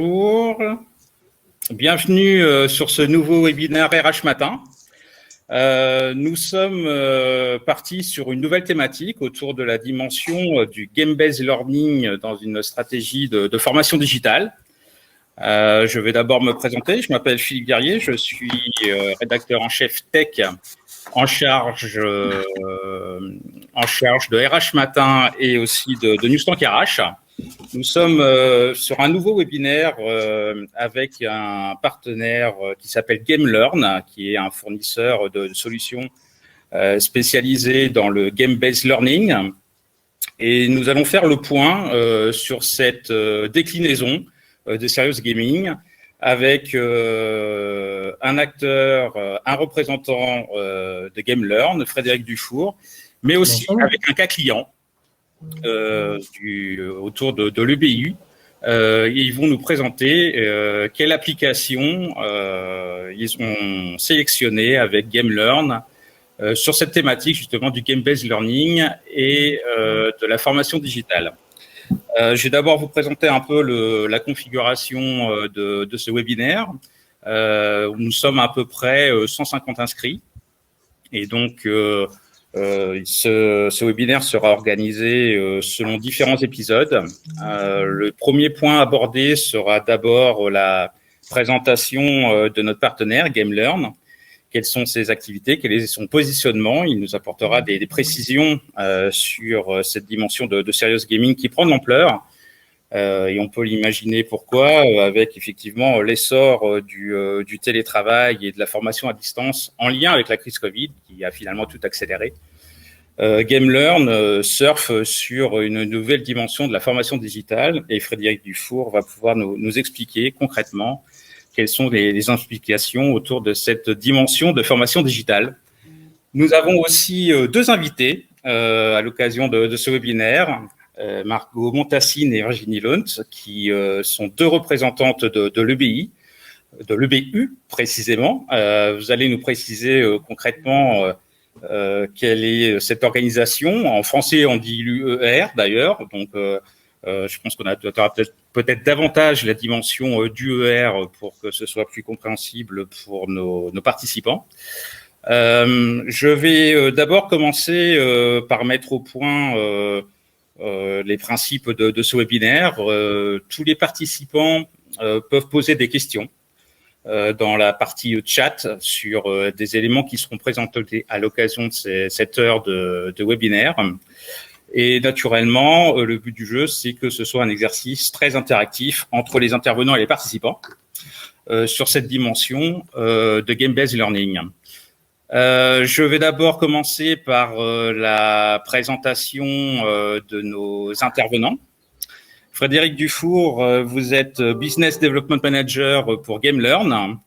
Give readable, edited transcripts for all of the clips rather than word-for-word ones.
Bonjour, bienvenue sur ce nouveau webinaire RH Matin. Nous sommes partis sur une nouvelle thématique autour de la dimension du Game-Based Learning dans une stratégie de formation digitale. Je vais d'abord me présenter. Je m'appelle Philippe Guerrier, je suis rédacteur en chef tech en charge de RH Matin et aussi de Newstank RH. Nous sommes sur un nouveau webinaire avec un partenaire qui s'appelle GameLearn, qui est un fournisseur de solutions spécialisées dans le Game-Based Learning. Et nous allons faire le point sur cette déclinaison de Serious Gaming avec un acteur, un représentant de GameLearn, Frédéric Dufour, mais aussi avec un cas client. Autour de l'EBU. Ils vont nous présenter quelle application ils ont sélectionné avec GameLearn sur cette thématique justement du Game-Based Learning et de la formation digitale. Je vais d'abord vous présenter un peu la configuration de ce webinaire. Nous sommes à peu près 150 inscrits et donc ce webinaire sera organisé selon différents épisodes. Le premier point abordé sera d'abord la présentation de notre partenaire GameLearn. Quelles sont ses activités, quel est son positionnement. Il nous apportera des précisions sur cette dimension de serious gaming qui prend de l'ampleur. Et on peut l'imaginer pourquoi, avec effectivement l'essor du télétravail et de la formation à distance en lien avec la crise Covid, qui a finalement tout accéléré. GameLearn surfe sur une nouvelle dimension de la formation digitale et Frédéric Dufour va pouvoir nous expliquer concrètement quelles sont les implications autour de cette dimension de formation digitale. Nous avons aussi deux invités à l'occasion de ce webinaire. Margot Montassine et Virginie Launt, qui sont deux représentantes de l'EBI, de l'EBU précisément. Vous allez nous préciser concrètement quelle est cette organisation. En français, on dit l'UER d'ailleurs, donc je pense qu'on aura peut-être davantage la dimension d'UER pour que ce soit plus compréhensible pour nos participants. Je vais d'abord commencer par mettre au point les principes de ce webinaire. Tous les participants peuvent poser des questions dans la partie chat sur des éléments qui seront présentés à l'occasion de cette heure de webinaire. Et naturellement, le but du jeu, c'est que ce soit un exercice très interactif entre les intervenants et les participants sur cette dimension de Game-Based Learning. Je vais d'abord commencer par la présentation de nos intervenants. Frédéric Dufour, vous êtes Business Development Manager pour GameLearn.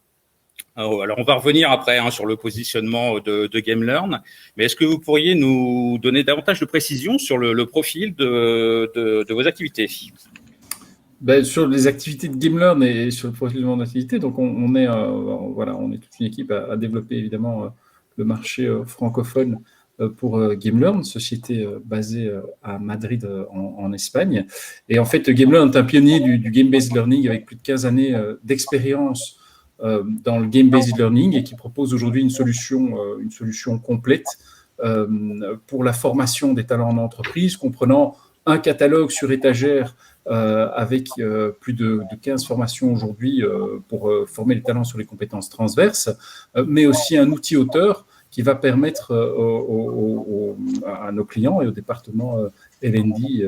Alors, on va revenir après sur le positionnement de GameLearn, mais est-ce que vous pourriez nous donner davantage de précisions sur le profil de vos activités ? Sur les activités de GameLearn et sur le profil de mon activité, donc on est toute une équipe à développer évidemment le marché francophone pour GameLearn, société basée à Madrid en Espagne. Et en fait, GameLearn est un pionnier du Game-Based Learning avec plus de 15 années d'expérience dans le Game-Based Learning et qui propose aujourd'hui une solution complète pour la formation des talents en entreprise, comprenant un catalogue sur étagère avec plus de 15 formations aujourd'hui pour former les talents sur les compétences transverses, mais aussi un outil auteur qui va permettre à nos clients et au département L&D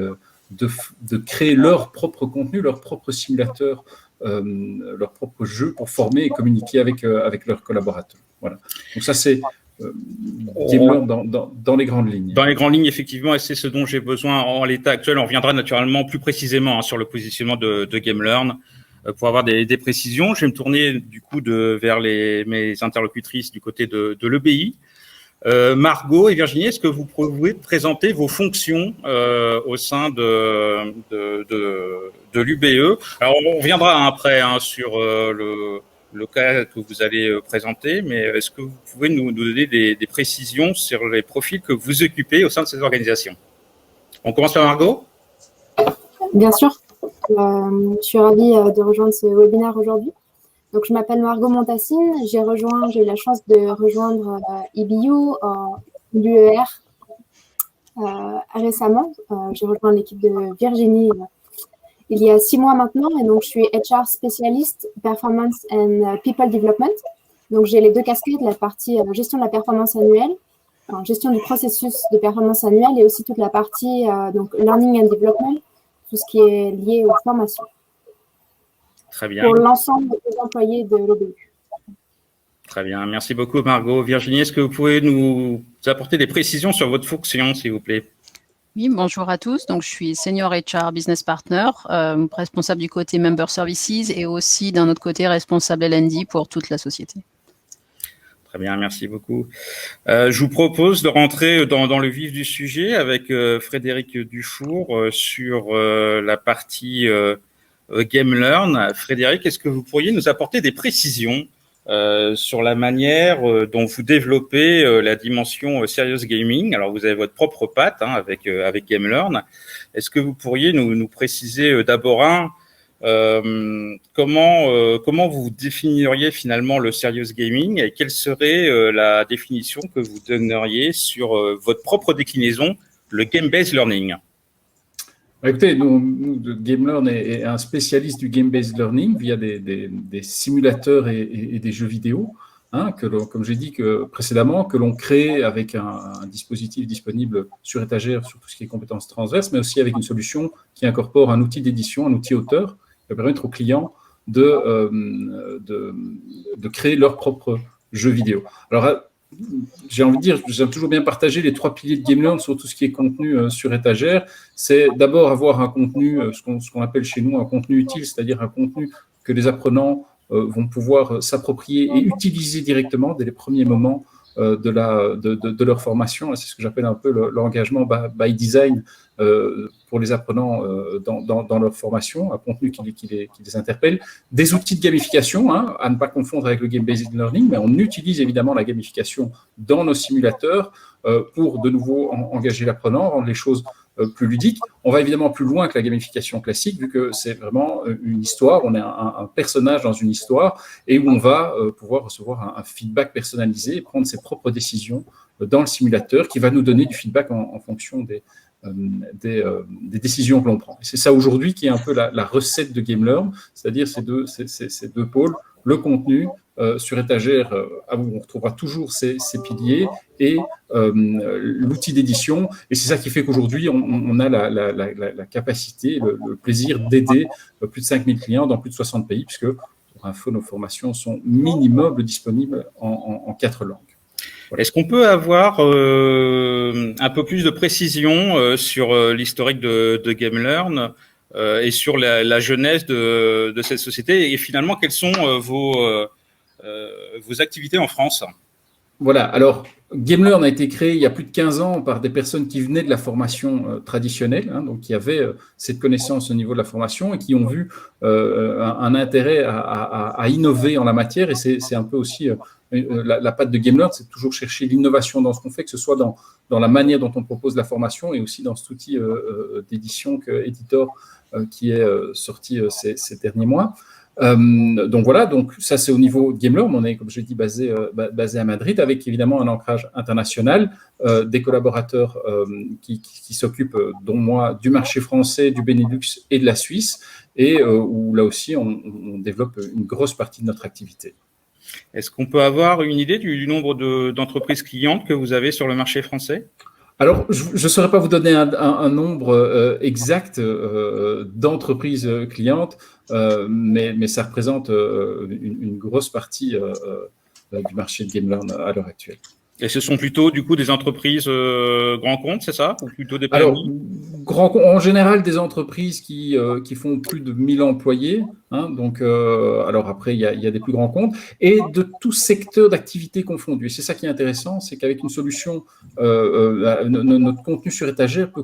de créer leur propre contenu, leur propre simulateur, leur propre jeu pour former et communiquer avec leurs collaborateurs. Voilà. Donc ça, c'est GameLearn dans les grandes lignes. Dans les grandes lignes, effectivement, et c'est ce dont j'ai besoin en l'état actuel. On reviendra naturellement plus précisément sur le positionnement de GameLearn pour avoir des précisions. Je vais me tourner du coup vers mes interlocutrices du côté de l'EBI. Margot et Virginie, est-ce que vous pouvez présenter vos fonctions au sein de l'UBE? Alors, on reviendra après sur le cas que vous allez présenter, mais est-ce que vous pouvez nous donner des précisions sur les profils que vous occupez au sein de ces organisations? On commence par Margot? Bien sûr. Je suis ravie de rejoindre ce webinaire aujourd'hui. Donc, je m'appelle Margot Montassine. J'ai eu la chance de rejoindre EBU, l'UER, récemment. J'ai rejoint l'équipe de Virginie il y a 6 mois maintenant. Et donc, je suis HR spécialiste Performance and People Development. Donc, j'ai les 2 casquettes, la partie gestion de la performance annuelle, gestion du processus de performance annuelle et aussi toute la partie donc learning and development, tout ce qui est lié aux formations. Très bien. Pour l'ensemble des employés de l'OBU. Très bien. Merci beaucoup, Margot. Virginie, est-ce que vous pouvez nous apporter des précisions sur votre fonction, s'il vous plaît? Oui, bonjour à tous. Donc, je suis Senior HR Business Partner, responsable du côté Member Services et aussi d'un autre côté responsable L&D pour toute la société. Très bien, merci beaucoup. Je vous propose de rentrer dans le vif du sujet avec Frédéric Dufour sur la partie GameLearn. Frédéric, est-ce que vous pourriez nous apporter des précisions sur la manière dont vous développez la dimension serious gaming? Alors, vous avez votre propre patte avec GameLearn. Est-ce que vous pourriez nous préciser d'abord comment vous définiriez finalement le serious gaming et quelle serait la définition que vous donneriez sur votre propre déclinaison, le game-based learning? Écoutez, nous GameLearn est un spécialiste du game-based learning via des simulateurs et des jeux vidéo, comme j'ai dit précédemment, que l'on crée avec un dispositif disponible sur étagère sur tout ce qui est compétences transverses, mais aussi avec une solution qui incorpore un outil d'édition, un outil auteur, qui va permettre aux clients de créer leur propre jeu vidéo. Alors, j'ai envie de dire, j'aime toujours bien partager les 3 piliers de GameLearn sur tout ce qui est contenu sur étagère. C'est d'abord avoir un contenu, ce qu'on appelle chez nous un contenu utile, c'est-à-dire un contenu que les apprenants vont pouvoir s'approprier et utiliser directement dès les premiers moments de leur formation. C'est ce que j'appelle un peu l'engagement by design pour les apprenants dans leur formation, un contenu qui les interpelle. Des outils de gamification, à ne pas confondre avec le game-based learning, mais on utilise évidemment la gamification dans nos simulateurs pour de nouveau engager l'apprenant, rendre les choses plus ludiques. On va évidemment plus loin que la gamification classique, vu que c'est vraiment une histoire, on est un personnage dans une histoire, et où on va pouvoir recevoir un feedback personnalisé et prendre ses propres décisions dans le simulateur, qui va nous donner du feedback en fonction des décisions que l'on prend. Et c'est ça aujourd'hui qui est un peu la recette de GameLearn, c'est-à-dire ces deux pôles, le contenu sur étagère où on retrouvera toujours ces piliers et l'outil d'édition. Et c'est ça qui fait qu'aujourd'hui, on a la capacité, le plaisir d'aider plus de 5000 clients dans plus de 60 pays, puisque pour info, nos formations sont minimum disponibles en 4 langues. Voilà. Est-ce qu'on peut avoir un peu plus de précision sur l'historique de GameLearn et sur la jeunesse de cette société et finalement quelles sont vos activités en France? Voilà, alors GameLearn a été créé il y a plus de 15 ans par des personnes qui venaient de la formation traditionnelle, donc qui avaient cette connaissance au niveau de la formation et qui ont vu un intérêt à innover en la matière. Et c'est un peu aussi la patte de GameLearn, c'est toujours chercher l'innovation dans ce qu'on fait, que ce soit dans la manière dont on propose la formation et aussi dans cet outil d'édition Editor qui est sorti ces derniers mois. Donc voilà, donc ça c'est au niveau de GameLearn, on est comme je l'ai dit basé à Madrid avec évidemment un ancrage international, des collaborateurs qui s'occupent dont moi du marché français, du Benelux et de la Suisse et où là aussi on développe une grosse partie de notre activité. Est-ce qu'on peut avoir une idée du nombre d'entreprises clientes que vous avez sur le marché français ? Alors, je ne saurais pas vous donner un nombre exact d'entreprises clientes, mais ça représente une grosse partie du marché de GameLearn à l'heure actuelle. Et ce sont plutôt, du coup, des entreprises grands comptes, c'est ça? Ou plutôt des PMI? Alors, en général, des entreprises qui font plus de 1000 employés. Donc, alors après, il y a des plus grands comptes. Et de tout secteur d'activité confondu. Et c'est ça qui est intéressant, c'est qu'avec une solution, notre contenu sur étagère peut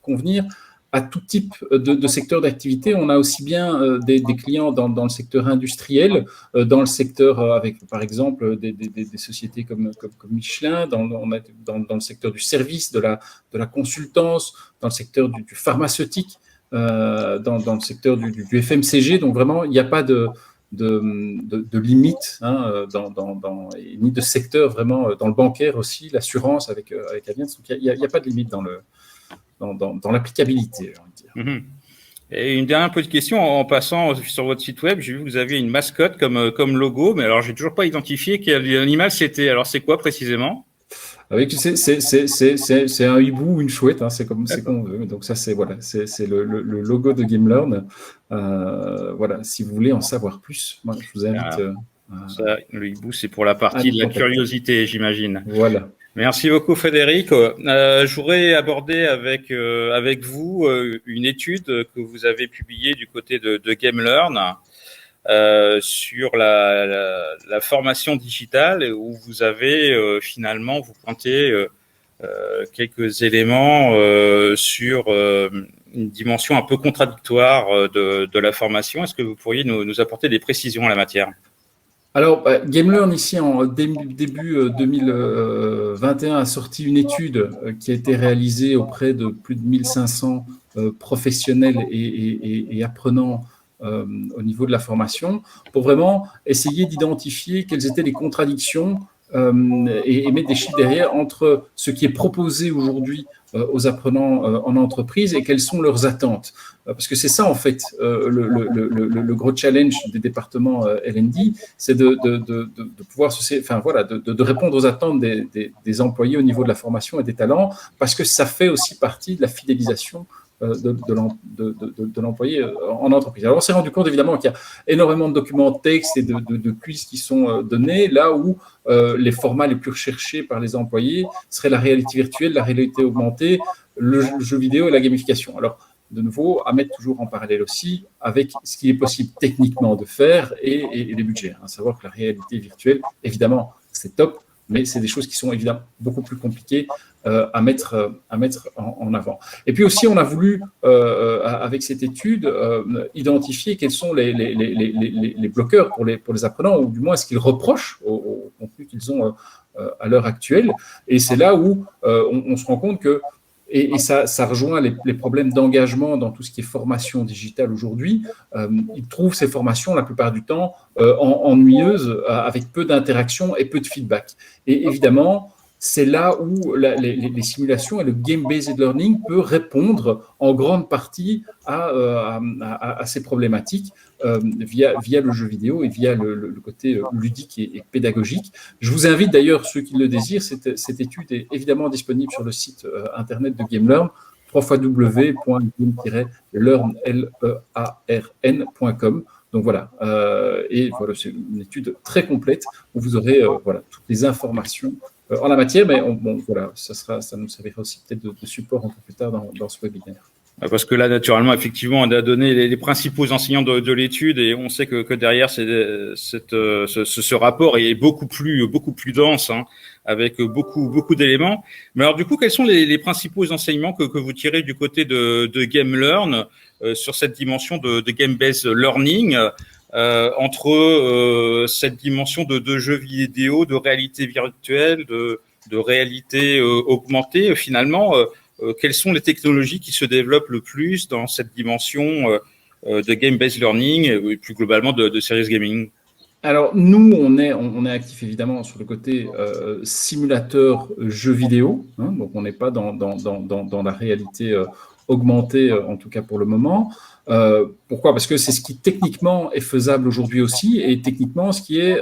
convenir à tout type de secteur d'activité. On a aussi bien des clients dans le secteur industriel, dans le secteur avec, par exemple, des sociétés comme Michelin, dans le secteur du service, de la consultance, dans le secteur du pharmaceutique. dans le secteur du FMCG. Donc vraiment, il n'y a pas de limite, hein, ni de secteur vraiment dans le bancaire aussi, l'assurance avec Allianz. Donc il n'y a pas de limite dans l'applicabilité, j'ai envie de dire. Mm-hmm. Et une dernière petite question, en passant sur votre site web, j'ai vu que vous aviez une mascotte comme logo, mais alors j'ai toujours pas identifié quel animal c'était. Alors c'est quoi précisément? Avec, c'est un hibou ou une chouette, hein, c'est comme on veut. Donc ça, c'est le logo de GameLearn. Voilà, si vous voulez en savoir plus, moi, je vous invite. Ça, le hibou, c'est pour la partie de la curiosité, j'imagine. Voilà. Merci beaucoup, Frédéric. Je voudrais aborder avec vous une étude que vous avez publiée du côté de GameLearn sur la formation digitale, où vous avez finalement vous pointez quelques éléments sur une dimension un peu contradictoire de la formation. Est-ce que vous pourriez nous apporter des précisions en la matière? Alors, GameLearn, ici, en début 2021, a sorti une étude qui a été réalisée auprès de plus de 1500 professionnels et apprenants au niveau de la formation, pour vraiment essayer d'identifier quelles étaient les contradictions et mettre des chiffres derrière entre ce qui est proposé aujourd'hui aux apprenants en entreprise et quelles sont leurs attentes. Parce que c'est ça, en fait, le gros challenge des départements L&D, c'est de pouvoir de répondre aux attentes des employés au niveau de la formation et des talents, parce que ça fait aussi partie de la fidélisation de l'employé en entreprise. Alors, on s'est rendu compte, évidemment, qu'il y a énormément de documents textes et de quiz qui sont donnés, là où les formats les plus recherchés par les employés seraient la réalité virtuelle, la réalité augmentée, le jeu vidéo et la gamification. Alors, de nouveau, à mettre toujours en parallèle aussi avec ce qui est possible techniquement de faire et les budgets. À savoir que la réalité virtuelle, évidemment, c'est top, mais c'est des choses qui sont évidemment beaucoup plus compliquées à mettre en avant. Et puis aussi, on a voulu, avec cette étude, identifier quels sont les bloqueurs pour les apprenants, ou du moins ce qu'ils reprochent au contenu qu'ils ont à l'heure actuelle. Et c'est là où on se rend compte que, et ça rejoint les problèmes d'engagement dans tout ce qui est formation digitale aujourd'hui. Ils trouvent ces formations, la plupart du temps, ennuyeuses, avec peu d'interaction et peu de feedback. Et évidemment, c'est là où les simulations et le game-based learning peut répondre en grande partie à ces problématiques via le jeu vidéo et via le côté ludique et pédagogique. Je vous invite d'ailleurs, ceux qui le désirent, cette étude est évidemment disponible sur le site internet de GameLearn, www.game-learn.com. Donc voilà, et voilà, c'est une étude très complète où vous aurez toutes les informations en la matière, mais voilà, ça nous servira aussi peut-être de support un peu plus tard dans ce webinaire. Parce que là, naturellement, effectivement, on a donné les principaux enseignants de l'étude, et on sait que derrière ce rapport est beaucoup plus dense, hein, avec beaucoup d'éléments. Mais alors, du coup, quels sont les principaux enseignements que vous tirez du côté de GameLearn sur cette dimension de game-based learning, entre cette dimension de jeux vidéo, de réalité virtuelle, de réalité augmentée, finalement, quelles sont les technologies qui se développent le plus dans cette dimension de game-based learning et plus globalement de serious gaming? Alors, nous, on est actif évidemment sur le côté simulateur jeux vidéo, hein, donc on n'est pas dans la réalité augmentée, en tout cas pour le moment. Pourquoi? Parce que c'est ce qui techniquement est faisable aujourd'hui aussi, et techniquement ce qui est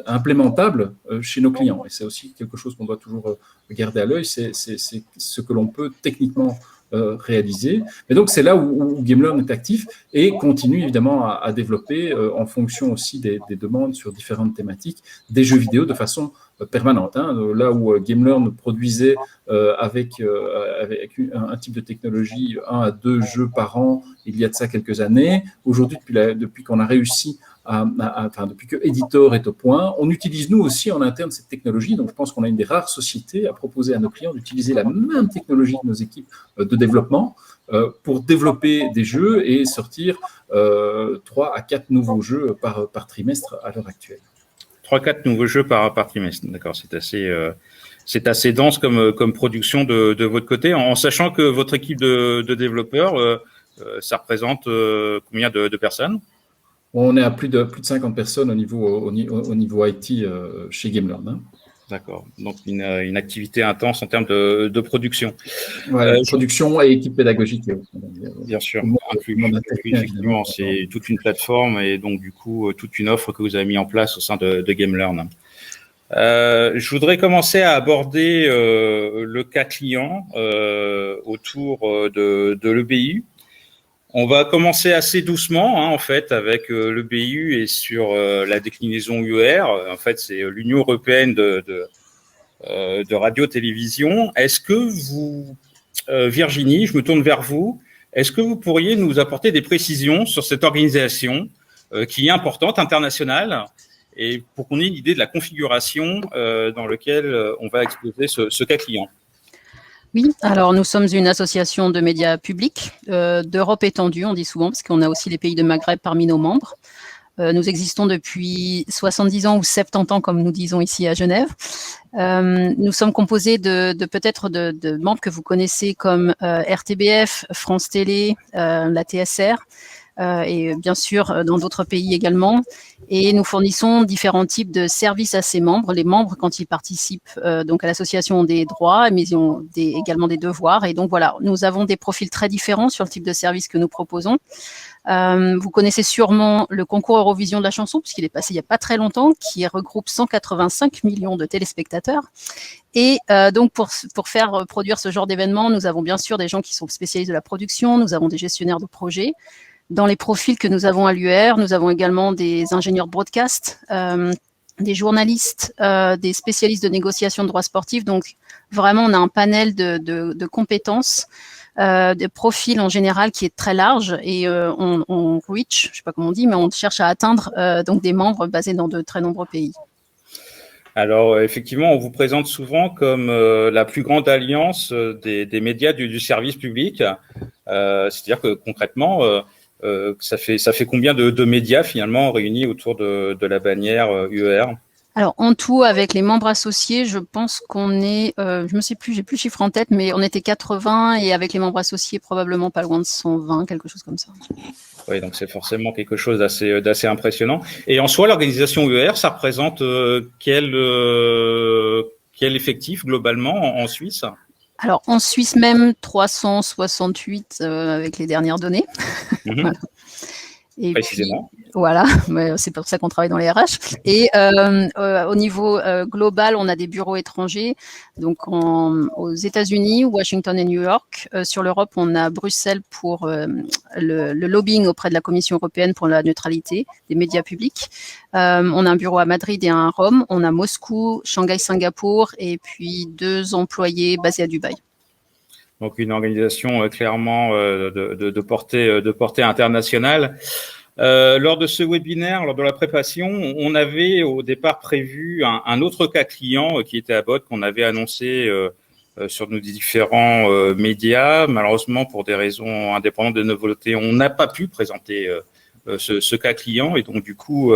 implémentable chez nos clients. Et c'est aussi quelque chose qu'on doit toujours garder à l'œil, c'est ce que l'on peut techniquement réaliser. Et donc, c'est là où GameLearn est actif et continue évidemment à développer, en fonction aussi des demandes sur différentes thématiques, des jeux vidéo de façon permanente. Hein. Là où GameLearn produisait avec un type de technologie 1 à 2 jeux par an il y a de ça quelques années, aujourd'hui, depuis qu'on a réussi depuis que Editor est au point, on utilise nous aussi en interne cette technologie. Donc, je pense qu'on a une des rares sociétés à proposer à nos clients d'utiliser la même technologie que nos équipes de développement pour développer des jeux et sortir 3 à 4 nouveaux jeux par trimestre à l'heure actuelle. 3-4 nouveaux jeux par trimestre. D'accord, c'est assez dense comme production de votre côté, en sachant que votre équipe de développeurs Ça représente combien de personnes? On est à plus de 50 personnes au niveau IT chez GameLearn. Hein. D'accord. Donc, une activité intense en termes de production. Ouais, production et équipe pédagogique. Bien sûr. Effectivement, c'est toute une plateforme et donc, du coup, toute une offre que vous avez mis en place au sein de GameLearn. Je voudrais commencer à aborder le cas client autour de l'EBU. On va commencer assez doucement, en fait, avec l'EBU et sur la déclinaison UR. En fait, c'est l'Union européenne de radio-télévision. Est-ce que vous, Virginie, je me tourne vers vous, est-ce que vous pourriez nous apporter des précisions sur cette organisation qui est importante, internationale, et pour qu'on ait une idée de la configuration dans laquelle on va exposer ce cas client? Oui, alors nous sommes une association de médias publics d'Europe étendue, on dit souvent, parce qu'on a aussi les pays de Maghreb parmi nos membres. Nous existons depuis 70 ans ou 70 ans, comme nous disons ici à Genève. Nous sommes composés de membres que vous connaissez comme RTBF, France Télé, la TSR, et bien sûr dans d'autres pays également. Et nous fournissons différents types de services à ces membres. Les membres, quand ils participent donc à l'association, ont des droits, mais ils ont également des devoirs. Et donc voilà, nous avons des profils très différents sur le type de service que nous proposons. Vous connaissez sûrement le concours Eurovision de la chanson, puisqu'il est passé il n'y a pas très longtemps, qui regroupe 185 millions de téléspectateurs. Et donc pour faire produire ce genre d'événement, nous avons bien sûr des gens qui sont spécialistes de la production, nous avons des gestionnaires de projets. Dans les profils que nous avons à l'UR, nous avons également des ingénieurs de broadcast, des journalistes, des spécialistes de négociation de droits sportifs. Donc vraiment, on a un panel de compétences, de profils en général qui est très large, et on reach, je sais pas comment on dit, mais on cherche à atteindre donc des membres basés dans de très nombreux pays. Alors effectivement, on vous présente souvent comme la plus grande alliance des médias du service public. C'est-à-dire que concrètement, ça fait combien de médias finalement réunis autour de la bannière UER? Alors, en tout, avec les membres associés, je pense qu'on est, je ne sais plus, j'ai plus le chiffre en tête, mais on était 80, et avec les membres associés, probablement pas loin de 120, quelque chose comme ça. Oui, donc c'est forcément quelque chose d'assez impressionnant. Et en soi, l'organisation UER, ça représente quel effectif globalement en Suisse? Alors, en Suisse même, 368 avec les dernières données. Voilà. Et précisément. Puis, voilà, c'est pour ça qu'on travaille dans les RH. Et au niveau global, on a des bureaux étrangers, donc aux États-Unis, Washington et New York. Sur l'Europe, on a Bruxelles pour le lobbying auprès de la Commission européenne pour la neutralité des médias publics. On a un bureau à Madrid et un à Rome. On a Moscou, Shanghai, Singapour, et puis 2 employés basés à Dubaï. Donc une organisation clairement de portée internationale. Lors de ce webinaire, lors de la préparation, on avait au départ prévu un autre cas client qui était à Bodt, qu'on avait annoncé sur nos différents médias. Malheureusement, pour des raisons indépendantes de nos volontés, on n'a pas pu présenter ce cas client, et donc du coup,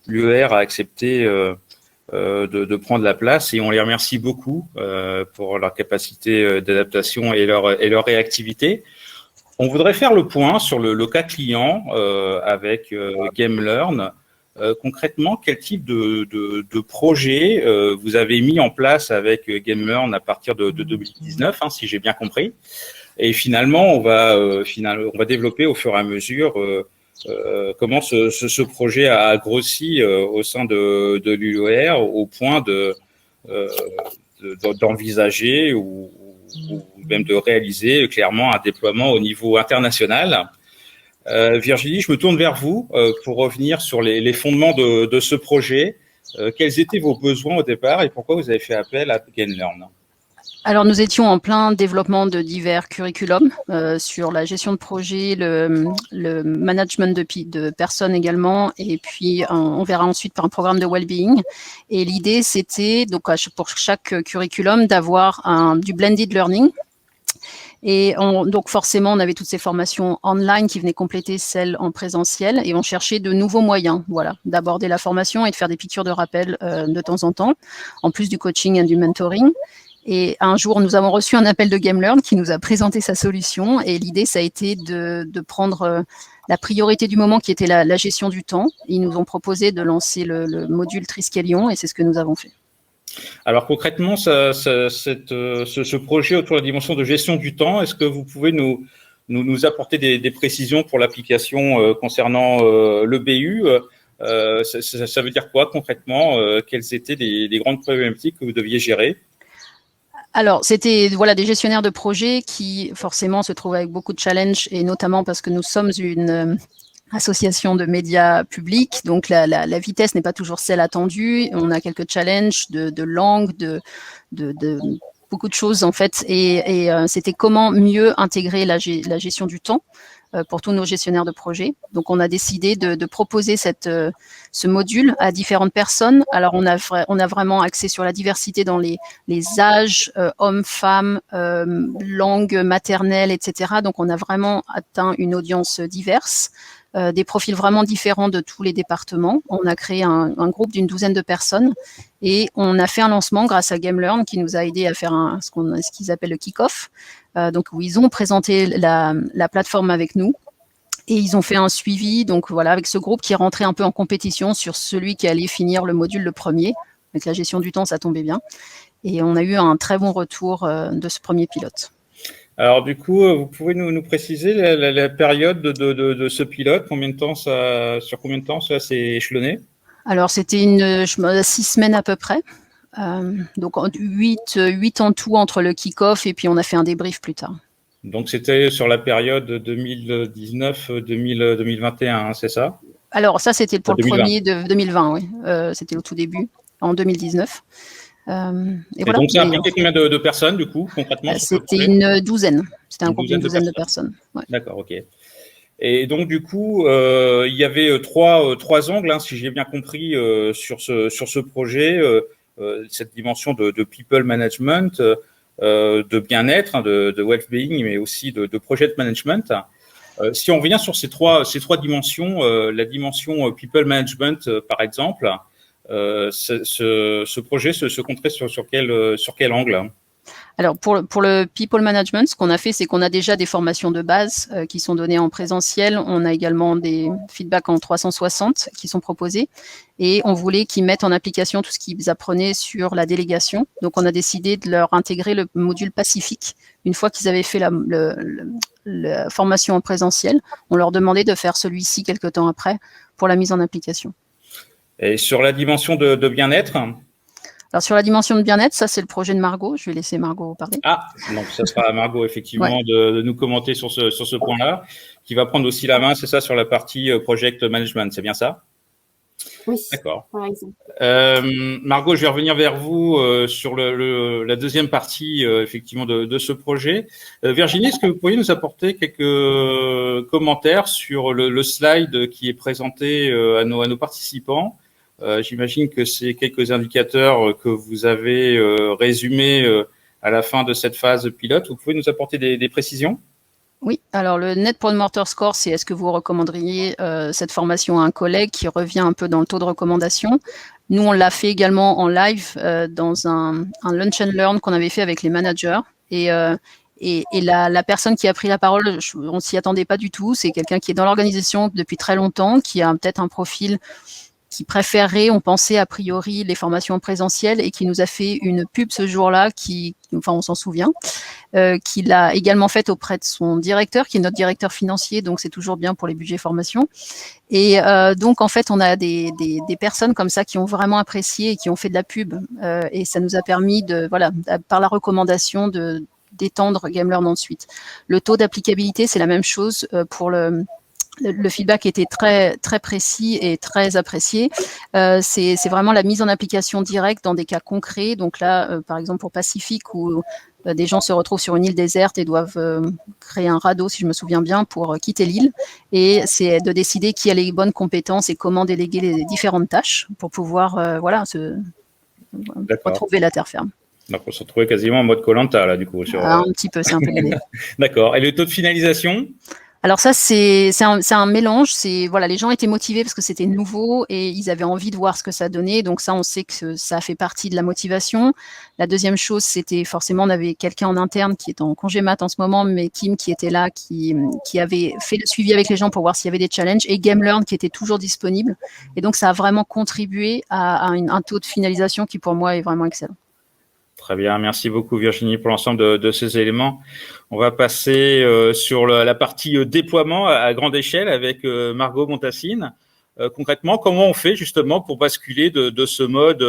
l'UER a accepté de prendre la place, et on les remercie beaucoup pour leur capacité d'adaptation et leur réactivité. On voudrait faire le point sur le cas client avec GameLearn. Concrètement, quel type de projet vous avez mis en place avec GameLearn à partir de 2019, si j'ai bien compris. Et finalement, on va développer au fur et à mesure comment ce projet a grossi au sein de l'UER au point d'envisager ou même de réaliser clairement un déploiement au niveau international. Virginie, je me tourne vers vous pour revenir sur les fondements de ce projet. Quels étaient vos besoins au départ et pourquoi vous avez fait appel à GameLearn? Alors, nous étions en plein développement de divers curriculums sur la gestion de projet, le management de personnes également, et puis on verra ensuite par un programme de well-being. Et l'idée, c'était donc pour chaque curriculum d'avoir du blended learning. Et donc forcément, on avait toutes ces formations online qui venaient compléter celles en présentiel, et on cherchait de nouveaux moyens, voilà, d'aborder la formation et de faire des piqûres de rappel de temps en temps, en plus du coaching et du mentoring. Et un jour, nous avons reçu un appel de GameLearn qui nous a présenté sa solution. Et l'idée, ça a été de prendre la priorité du moment qui était la gestion du temps. Ils nous ont proposé de lancer le module Triskelion et c'est ce que nous avons fait. Alors concrètement, ce projet autour de la dimension de gestion du temps, est-ce que vous pouvez nous apporter des précisions pour l'application concernant le BU? Ça veut dire quoi concrètement? Quelles étaient les grandes problématiques que vous deviez gérer? Alors, c'était des gestionnaires de projets qui forcément se trouvent avec beaucoup de challenges et notamment parce que nous sommes une association de médias publics, donc la vitesse n'est pas toujours celle attendue. On a quelques challenges de langue, de beaucoup de choses en fait, et c'était comment mieux intégrer la gestion du temps pour tous nos gestionnaires de projets. Donc, on a décidé de proposer ce module à différentes personnes. Alors, on a vraiment axé sur la diversité dans les âges, hommes, femmes, langues maternelles, etc. Donc, on a vraiment atteint une audience diverse. Des profils vraiment différents de tous les départements. On a créé un groupe d'une douzaine de personnes et on a fait un lancement grâce à GameLearn qui nous a aidé à faire ce qu'ils appellent le kick-off, donc où ils ont présenté la plateforme avec nous et ils ont fait un suivi donc voilà avec ce groupe qui est rentré un peu en compétition sur celui qui allait finir le module le premier. Avec la gestion du temps, ça tombait bien et on a eu un très bon retour de ce premier pilote. Alors du coup, vous pouvez nous préciser la période de ce pilote, sur combien de temps ça s'est échelonné? Alors c'était 6 semaines à peu près, donc 8 en tout entre le kick-off et puis on a fait un débrief plus tard. Donc c'était sur la période 2019-2021, hein, c'est ça? Alors ça c'était pour 2020. Le premier de 2020, oui, c'était au tout début, en 2019. Et voilà. Donc, ça a impliqué combien de personnes, du coup, concrètement? C'était une douzaine. C'était un groupe d'une douzaine de personnes. Ouais. D'accord, ok. Et donc, du coup, il y avait trois angles, hein, si j'ai bien compris, sur ce projet, cette dimension de people management, de bien-être, hein, de well-being, mais aussi de project management. Si on revient sur ces trois dimensions, la dimension people management, par exemple, ce projet se compterait sur quel angle? Alors, pour le people management, ce qu'on a fait, c'est qu'on a déjà des formations de base qui sont données en présentiel. On a également des feedbacks en 360 qui sont proposés. Et on voulait qu'ils mettent en application tout ce qu'ils apprenaient sur la délégation. Donc, on a décidé de leur intégrer le module Pacifique. Une fois qu'ils avaient fait la formation en présentiel, on leur demandait de faire celui-ci quelques temps après pour la mise en application. Et sur la dimension de bien-être? Alors, sur la dimension de bien-être, ça, c'est le projet de Margot. Je vais laisser Margot parler. Ah, donc ça sera à Margot, effectivement, de nous commenter sur ce point-là, qui va prendre aussi la main, c'est ça, sur la partie project management, c'est bien ça? Oui, d'accord. Par exemple. Margot, je vais revenir vers vous sur la deuxième partie, effectivement, de ce projet. Virginie, est-ce que vous pourriez nous apporter quelques commentaires sur le slide qui est présenté à nos participants? J'imagine que c'est quelques indicateurs que vous avez résumés à la fin de cette phase pilote. Vous pouvez nous apporter des précisions? Oui, alors le Net Promoter Score, c'est est-ce que vous recommanderiez cette formation à un collègue qui revient un peu dans le taux de recommandation. Nous, on l'a fait également en live dans un Lunch and Learn qu'on avait fait avec les managers. Et la personne qui a pris la parole, on ne s'y attendait pas du tout. C'est quelqu'un qui est dans l'organisation depuis très longtemps, qui a peut-être un profil qui préférerait, on pensait a priori, les formations en présentiel et qui nous a fait une pub ce jour-là, enfin on s'en souvient, qu'il a également faite auprès de son directeur, qui est notre directeur financier, donc c'est toujours bien pour les budgets formation. Et donc en fait, on a des personnes comme ça qui ont vraiment apprécié et qui ont fait de la pub. Et ça nous a permis par la recommandation d'étendre GameLearn ensuite. Le taux d'applicabilité, c'est la même chose pour le feedback était très, très précis et très apprécié. C'est vraiment la mise en application directe dans des cas concrets. Donc là, par exemple, pour Pacifique, où des gens se retrouvent sur une île déserte et doivent créer un radeau, si je me souviens bien, pour quitter l'île. Et c'est de décider qui a les bonnes compétences et comment déléguer les différentes tâches pour pouvoir retrouver la terre ferme. Donc, on se retrouvait quasiment en mode Koh-Lanta, là, du coup. Un petit peu, c'est un peu l'idée. D'accord. Et le taux de finalisation? Alors ça, c'est un mélange. Voilà, les gens étaient motivés parce que c'était nouveau et ils avaient envie de voir ce que ça donnait. Donc ça, on sait que ça fait partie de la motivation. La deuxième chose, c'était forcément, on avait quelqu'un en interne qui est en congé mat en ce moment, mais Kim qui était là, qui avait fait le suivi avec les gens pour voir s'il y avait des challenges, et GameLearn qui était toujours disponible. Et donc ça a vraiment contribué à un taux de finalisation qui pour moi est vraiment excellent. Très bien, merci beaucoup Virginie pour l'ensemble de ces éléments. On va passer sur la partie déploiement à grande échelle avec Margot Montassine. Concrètement, comment on fait justement pour basculer de ce mode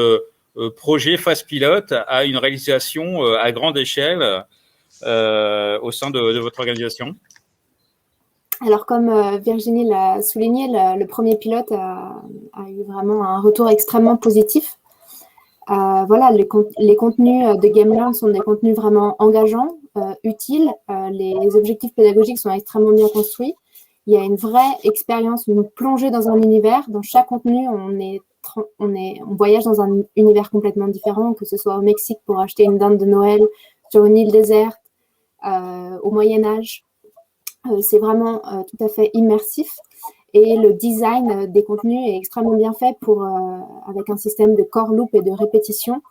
projet phase pilote à une réalisation à grande échelle au sein de votre organisation? Alors, comme Virginie l'a souligné, le premier pilote a eu vraiment un retour extrêmement positif. Voilà, les contenus de GameLearn sont des contenus vraiment engageants, utiles. Les objectifs pédagogiques sont extrêmement bien construits. Il y a une vraie expérience, une plongée dans un univers. Dans chaque contenu, on voyage dans un univers complètement différent, que ce soit au Mexique pour acheter une dinde de Noël, sur une île déserte, au Moyen-Âge. C'est vraiment tout à fait immersif. Et le design des contenus est extrêmement bien fait avec un système de core loop et de répétition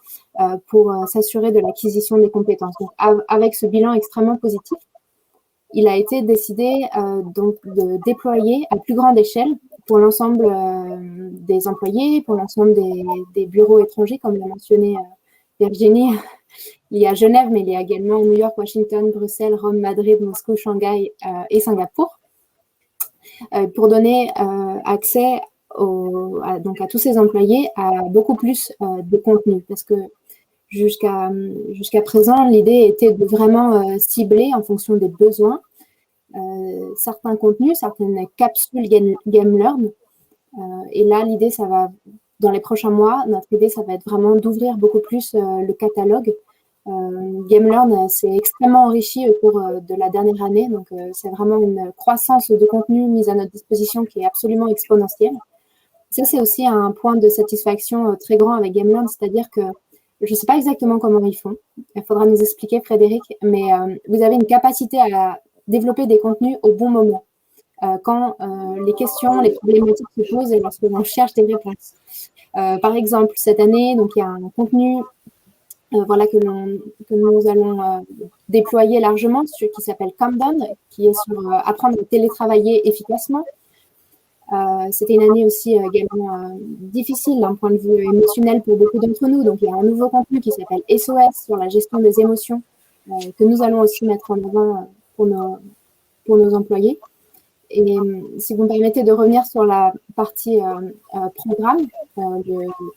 pour s'assurer de l'acquisition des compétences. Donc, avec ce bilan extrêmement positif, il a été décidé donc de déployer à plus grande échelle pour l'ensemble des employés, pour l'ensemble des bureaux étrangers, comme l'a mentionné Virginie. Il y a Genève, mais il y a également New York, Washington, Bruxelles, Rome, Madrid, Moscou, Shanghai et Singapour. Pour donner accès donc à tous ces employés à beaucoup plus de contenu. Parce que jusqu'à présent, l'idée était de vraiment cibler en fonction des besoins certains contenus, certaines capsules GameLearn. Et là, l'idée, ça va, dans les prochains mois, notre idée, ça va être vraiment d'ouvrir beaucoup plus le catalogue. GameLearn s'est extrêmement enrichi au cours de la dernière année, donc c'est vraiment une croissance de contenu mise à notre disposition qui est absolument exponentielle. Ça, c'est aussi un point de satisfaction très grand avec GameLearn, c'est-à-dire que je ne sais pas exactement comment ils font, il faudra nous expliquer, Frédéric, mais vous avez une capacité à développer des contenus au bon moment, quand les questions, les problématiques se posent et lorsque l'on cherche des réponses. Par exemple, cette année, donc, il y a un contenu voilà, que nous allons déployer largement, qui s'appelle Countdown, qui est sur apprendre à télétravailler efficacement. C'était une année aussi également difficile d'un point de vue émotionnel pour beaucoup d'entre nous. Donc, il y a un nouveau contenu qui s'appelle SOS sur la gestion des émotions que nous allons aussi mettre en avant pour nos employés. Et si vous me permettez de revenir sur la partie programme,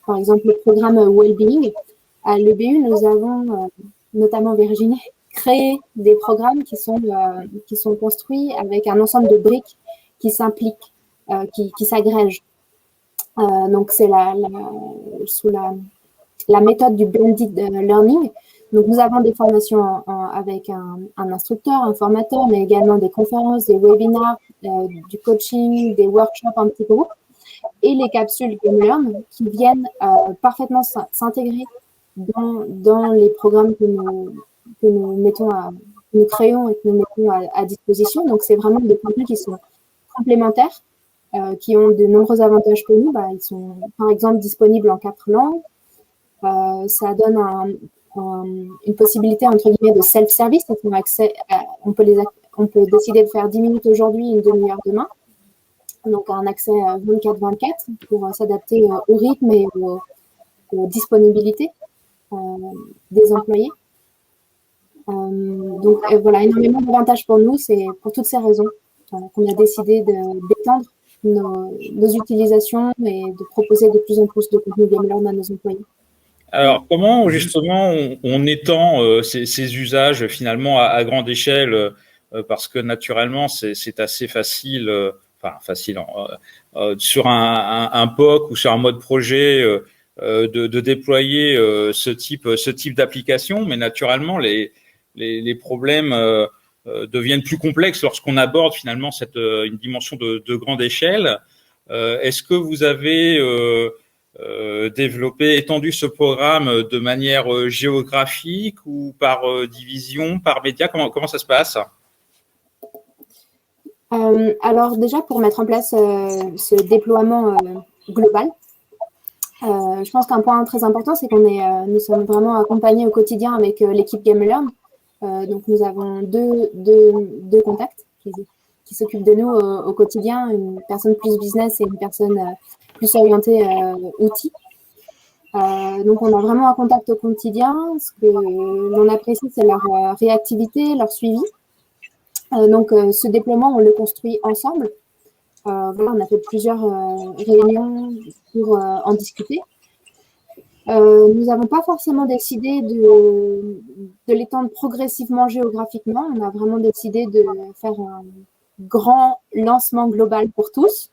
par exemple le programme Wellbeing, à l'EBU, nous avons, notamment Virginie, créé des programmes qui sont construits avec un ensemble de briques qui s'impliquent, qui s'agrègent. Donc, c'est sous la méthode du blended learning. Donc, nous avons des formations avec un instructeur, un formateur, mais également des conférences, des webinars, du coaching, des workshops en petits groupes, et les capsules GameLearn qui viennent parfaitement s'intégrer dans les programmes que nous créons et que nous mettons à disposition. Donc, c'est vraiment des contenus qui sont complémentaires, qui ont de nombreux avantages pour nous. Ils sont, par exemple, disponibles en 4 langues. Ça donne une possibilité, entre guillemets, de self-service. On peut décider de faire 10 minutes aujourd'hui, une demi-heure demain. Donc, un accès 24/24 pour s'adapter au rythme et aux disponibilités des employés. Donc, voilà, énormément d'avantages pour nous. C'est pour toutes ces raisons qu'on a décidé d'étendre nos utilisations et de proposer de plus en plus de contenu GameLearn à nos employés. Alors, comment justement on étend ces usages finalement à grande échelle, parce que naturellement c'est assez facile, sur un POC ou sur un mode projet de déployer ce type d'application, mais naturellement les problèmes deviennent plus complexes lorsqu'on aborde finalement une dimension de grande échelle. Est-ce que vous avez étendu ce programme de manière géographique ou par division, par média? Comment ça se passe? Alors déjà, pour mettre en place ce déploiement global, je pense qu'un point très important, c'est nous sommes vraiment accompagnés au quotidien avec l'équipe GameLearn. Donc nous avons deux contacts qui s'occupent de nous au quotidien, une personne plus business et une personne plus orientée outils. Donc on a vraiment un contact au quotidien. Ce que l'on apprécie, c'est leur réactivité, leur suivi. Donc ce déploiement, on le construit ensemble. Voilà, on a fait plusieurs réunions pour en discuter. Nous n'avons pas forcément décidé de l'étendre progressivement géographiquement. On a vraiment décidé de faire un grand lancement global pour tous.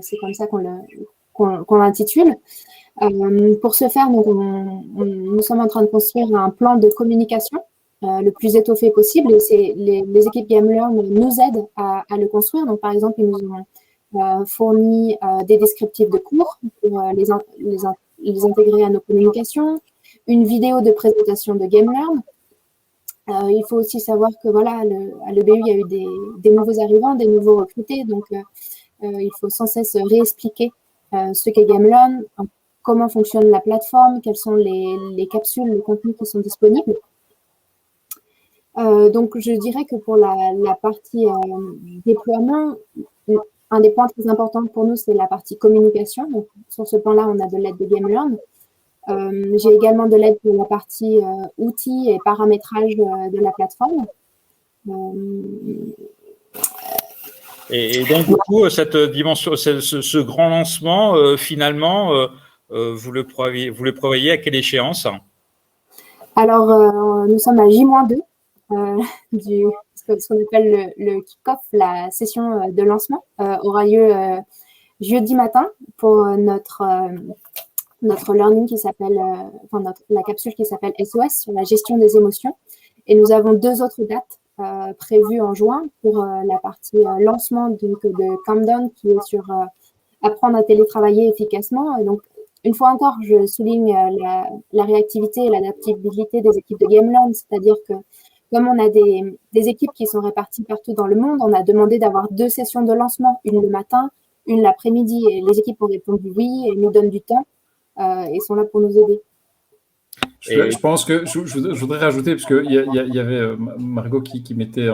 C'est comme ça qu'on l'intitule. Pour ce faire, nous sommes en train de construire un plan de communication le plus étoffé possible. Et les équipes GameLearn nous aident à le construire. Donc, par exemple, ils nous ont fourni des descriptifs de cours pour les intégrer à nos communications, une vidéo de présentation de GameLearn. Il faut aussi savoir que voilà, à l'EBU, il y a eu des nouveaux arrivants, des nouveaux recrutés. Donc, il faut sans cesse réexpliquer ce qu'est GameLearn, comment fonctionne la plateforme, quelles sont les capsules, les contenus qui sont disponibles. Donc, je dirais que pour la partie déploiement, un des points très importants pour nous, c'est la partie communication. Donc, sur ce plan-là, on a de l'aide de GameLearn. J'ai également de l'aide pour la partie outils et paramétrage de la plateforme. Et donc, du coup, cette dimension, ce grand lancement, finalement, vous le prévoyez à quelle échéance? Alors, nous sommes à J-2 ce qu'on appelle le kick-off, la session de lancement, aura lieu jeudi matin pour notre learning qui s'appelle, la capsule qui s'appelle SOS sur la gestion des émotions. Et nous avons 2 autres dates prévues en juin pour la partie lancement de Countdown qui est sur apprendre à télétravailler efficacement. Et donc, une fois encore, je souligne la réactivité et l'adaptabilité des équipes de GameLearn, c'est-à-dire que comme on a des équipes qui sont réparties partout dans le monde, on a demandé d'avoir 2 sessions de lancement, une le matin, une l'après-midi. Et les équipes ont répondu oui et nous donnent du temps et sont là pour nous aider. Je pense que je voudrais rajouter, parce qu'il y avait Margot qui mettait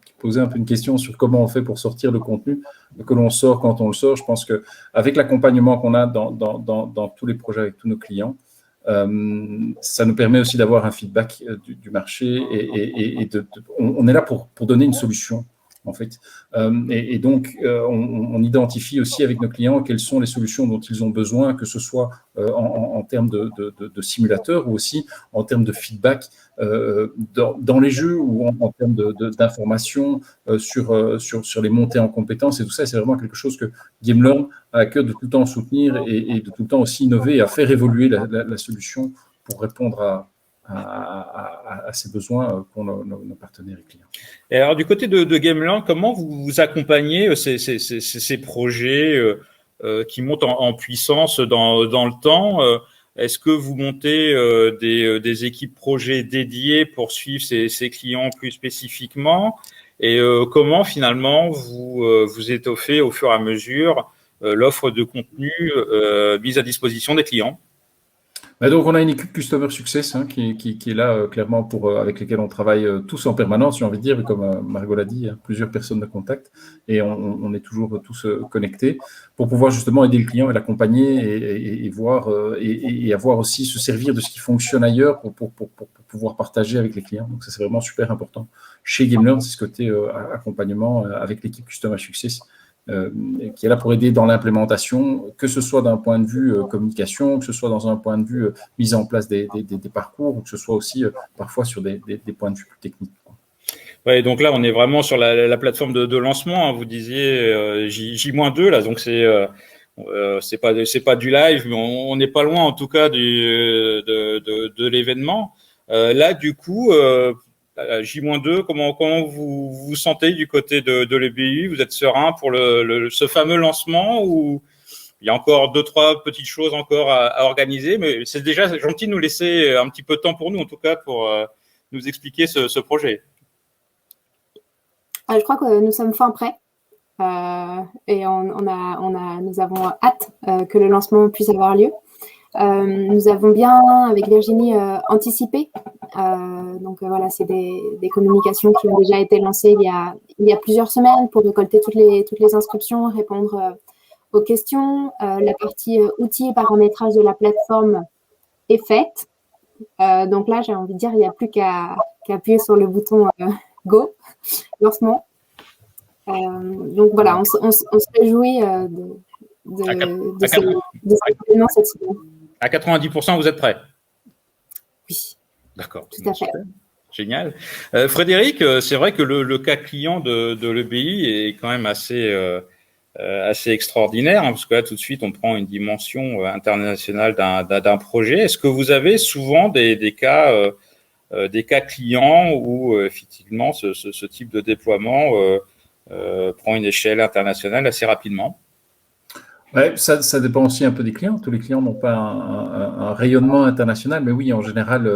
qui posait un peu une question sur comment on fait pour sortir le contenu que l'on sort quand on le sort. Je pense qu'avec l'accompagnement qu'on a dans tous les projets avec tous nos clients, ça nous permet aussi d'avoir un feedback du marché et on est là pour donner une solution en fait. Et donc, on identifie aussi avec nos clients quelles sont les solutions dont ils ont besoin, que ce soit en termes de simulateurs ou aussi en termes de feedback dans les jeux ou en termes d'informations sur les montées en compétences et tout ça. C'est vraiment quelque chose que GameLearn a à cœur de tout le temps soutenir et de tout le temps aussi innover et à faire évoluer la solution pour répondre à ces besoins pour nos partenaires et clients. Et alors, du côté de GameLearn, comment vous accompagnez ces projets qui montent en puissance dans le temps? Est-ce que vous montez des équipes projets dédiées pour suivre ces clients plus spécifiquement? Et comment, finalement, vous étoffez au fur et à mesure l'offre de contenu mise à disposition des clients? Donc, on a une équipe Customer Success qui est là clairement avec lesquels on travaille tous en permanence, j'ai envie de dire, comme Margot l'a dit, plusieurs personnes de contact et on est toujours tous connectés pour pouvoir justement aider le client et l'accompagner et voir et avoir aussi se servir de ce qui fonctionne ailleurs pour pouvoir partager avec les clients. Donc, ça, c'est vraiment super important. Chez GameLearn, c'est ce côté accompagnement avec l'équipe Customer Success. Qui est là pour aider dans l'implémentation, que ce soit d'un point de vue communication, que ce soit dans un point de vue mise en place des parcours, ou que ce soit aussi parfois sur des points de vue plus techniques. Ouais, donc là, on est vraiment sur la plateforme de lancement. Hein, vous disiez J-2 là, donc c'est pas du live, mais on n'est pas loin en tout cas de l'événement. Là, du coup. J-2, comment vous vous sentez du côté de l'EBU? Vous êtes serein pour ce fameux lancement ou il y a encore 2-3 petites choses encore à organiser? Mais c'est déjà gentil de nous laisser un petit peu de temps pour nous, en tout cas, pour nous expliquer ce projet. Je crois que nous sommes fin prêt. Et nous avons hâte que le lancement puisse avoir lieu. Nous avons bien, avec Virginie, anticipé. Donc voilà, c'est des communications qui ont déjà été lancées il y a plusieurs semaines pour récolter toutes les inscriptions, répondre aux questions. La partie outils et paramétrage de la plateforme est faite. Donc là, j'ai envie de dire, il n'y a plus qu'à appuyer sur le bouton Go, lancement. Donc voilà, on se réjouit de cette semaine. À 90%, vous êtes prêts? Oui. D'accord. Tout à fait. Génial. Frédéric, c'est vrai que le cas client de l'EBI est quand même assez extraordinaire, parce que là, tout de suite, on prend une dimension internationale d'un projet. Est-ce que vous avez souvent des cas clients où effectivement ce type de déploiement prend une échelle internationale assez rapidement? Ouais, ça dépend aussi un peu des clients. Tous les clients n'ont pas un rayonnement international, mais oui, en général,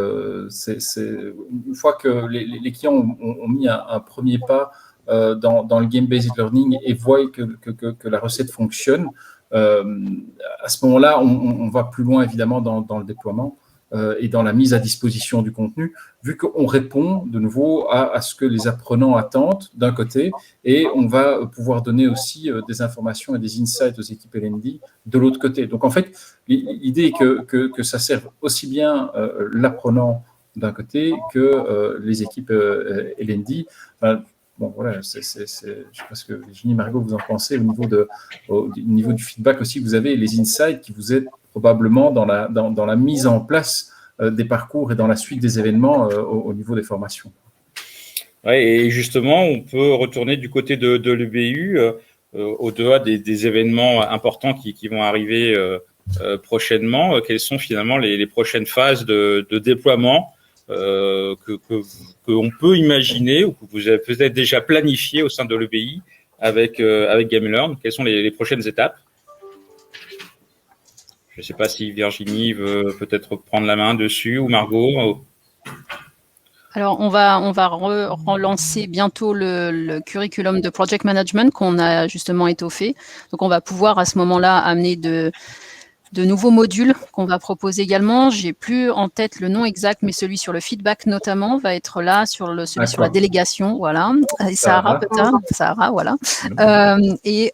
c'est une fois que les clients ont mis un premier pas dans le game-based learning et voient que la recette fonctionne, à ce moment-là, on va plus loin évidemment dans le déploiement et dans la mise à disposition du contenu, vu qu'on répond de nouveau à ce que les apprenants attendent d'un côté, et on va pouvoir donner aussi des informations et des insights aux équipes L&D de l'autre côté. Donc en fait, l'idée est que ça serve aussi bien l'apprenant d'un côté que les équipes L&D. Bon, voilà, je ne sais pas ce que Virginie, Margot, vous en pensez au niveau du feedback aussi. Vous avez les insights qui vous aident probablement dans la mise en place des parcours et dans la suite des événements au niveau des formations. Ouais, et justement, on peut retourner du côté de l'EBU, au-delà des événements importants qui vont arriver prochainement. Quelles sont finalement les prochaines phases de déploiement qu'on peut imaginer ou que vous avez peut-être déjà planifié au sein de l'EBI avec GameLearn? Quelles sont les prochaines étapes? Je ne sais pas si Virginie veut peut-être prendre la main dessus ou Margot. Alors, on va relancer bientôt le curriculum de project management qu'on a justement étoffé. Donc, on va pouvoir à ce moment-là amener de nouveaux modules qu'on va proposer également. J'ai plus en tête le nom exact, mais celui sur le feedback notamment va être là, celui sur la délégation, voilà. Et Sahara peut-être, Sahara, voilà. Et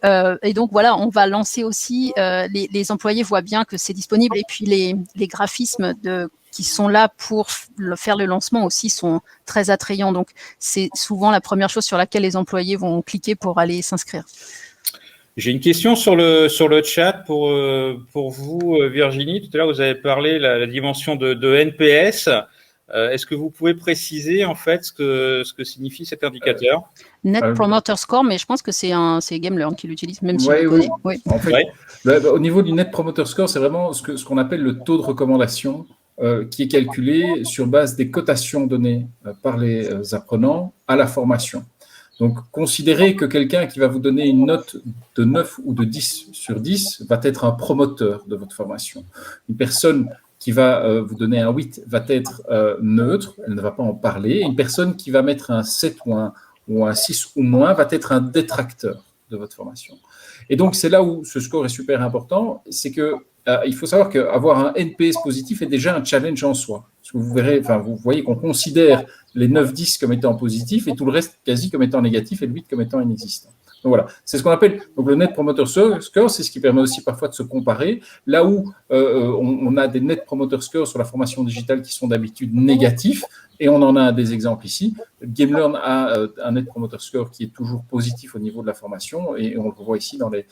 donc voilà, on va lancer aussi. Les employés voient bien que c'est disponible, et puis les graphismes qui sont là pour faire le lancement aussi sont très attrayants. Donc c'est souvent la première chose sur laquelle les employés vont cliquer pour aller s'inscrire. J'ai une question sur le chat pour vous, Virginie. Tout à l'heure, vous avez parlé la dimension de NPS. Est-ce que vous pouvez préciser en fait ce que signifie cet indicateur? Net Promoter Score, mais je pense que c'est GameLearn qui l'utilise, même si je connais. Oui. En fait, au niveau du Net Promoter Score, c'est vraiment ce qu'on appelle le taux de recommandation qui est calculé sur base des cotations données par les apprenants à la formation. Donc, considérez que quelqu'un qui va vous donner une note de 9 ou de 10 sur 10 va être un promoteur de votre formation. Une personne qui va vous donner un 8 va être neutre, elle ne va pas en parler. Une personne qui va mettre un 7 ou un 6 ou moins va être un détracteur de votre formation. Et donc, c'est là où ce score est super important, c'est que il faut savoir qu'avoir un NPS positif est déjà un challenge en soi. Parce que vous voyez qu'on considère les 9-10 comme étant positifs et tout le reste quasi comme étant négatif et le 8 comme étant inexistant. Donc voilà, c'est ce qu'on appelle donc le Net Promoter Score, c'est ce qui permet aussi parfois de se comparer. Là où on a des Net Promoter Score sur la formation digitale qui sont d'habitude négatifs, et on en a des exemples ici. GameLearn a un Net Promoter Score qui est toujours positif au niveau de la formation, et on le voit ici dans les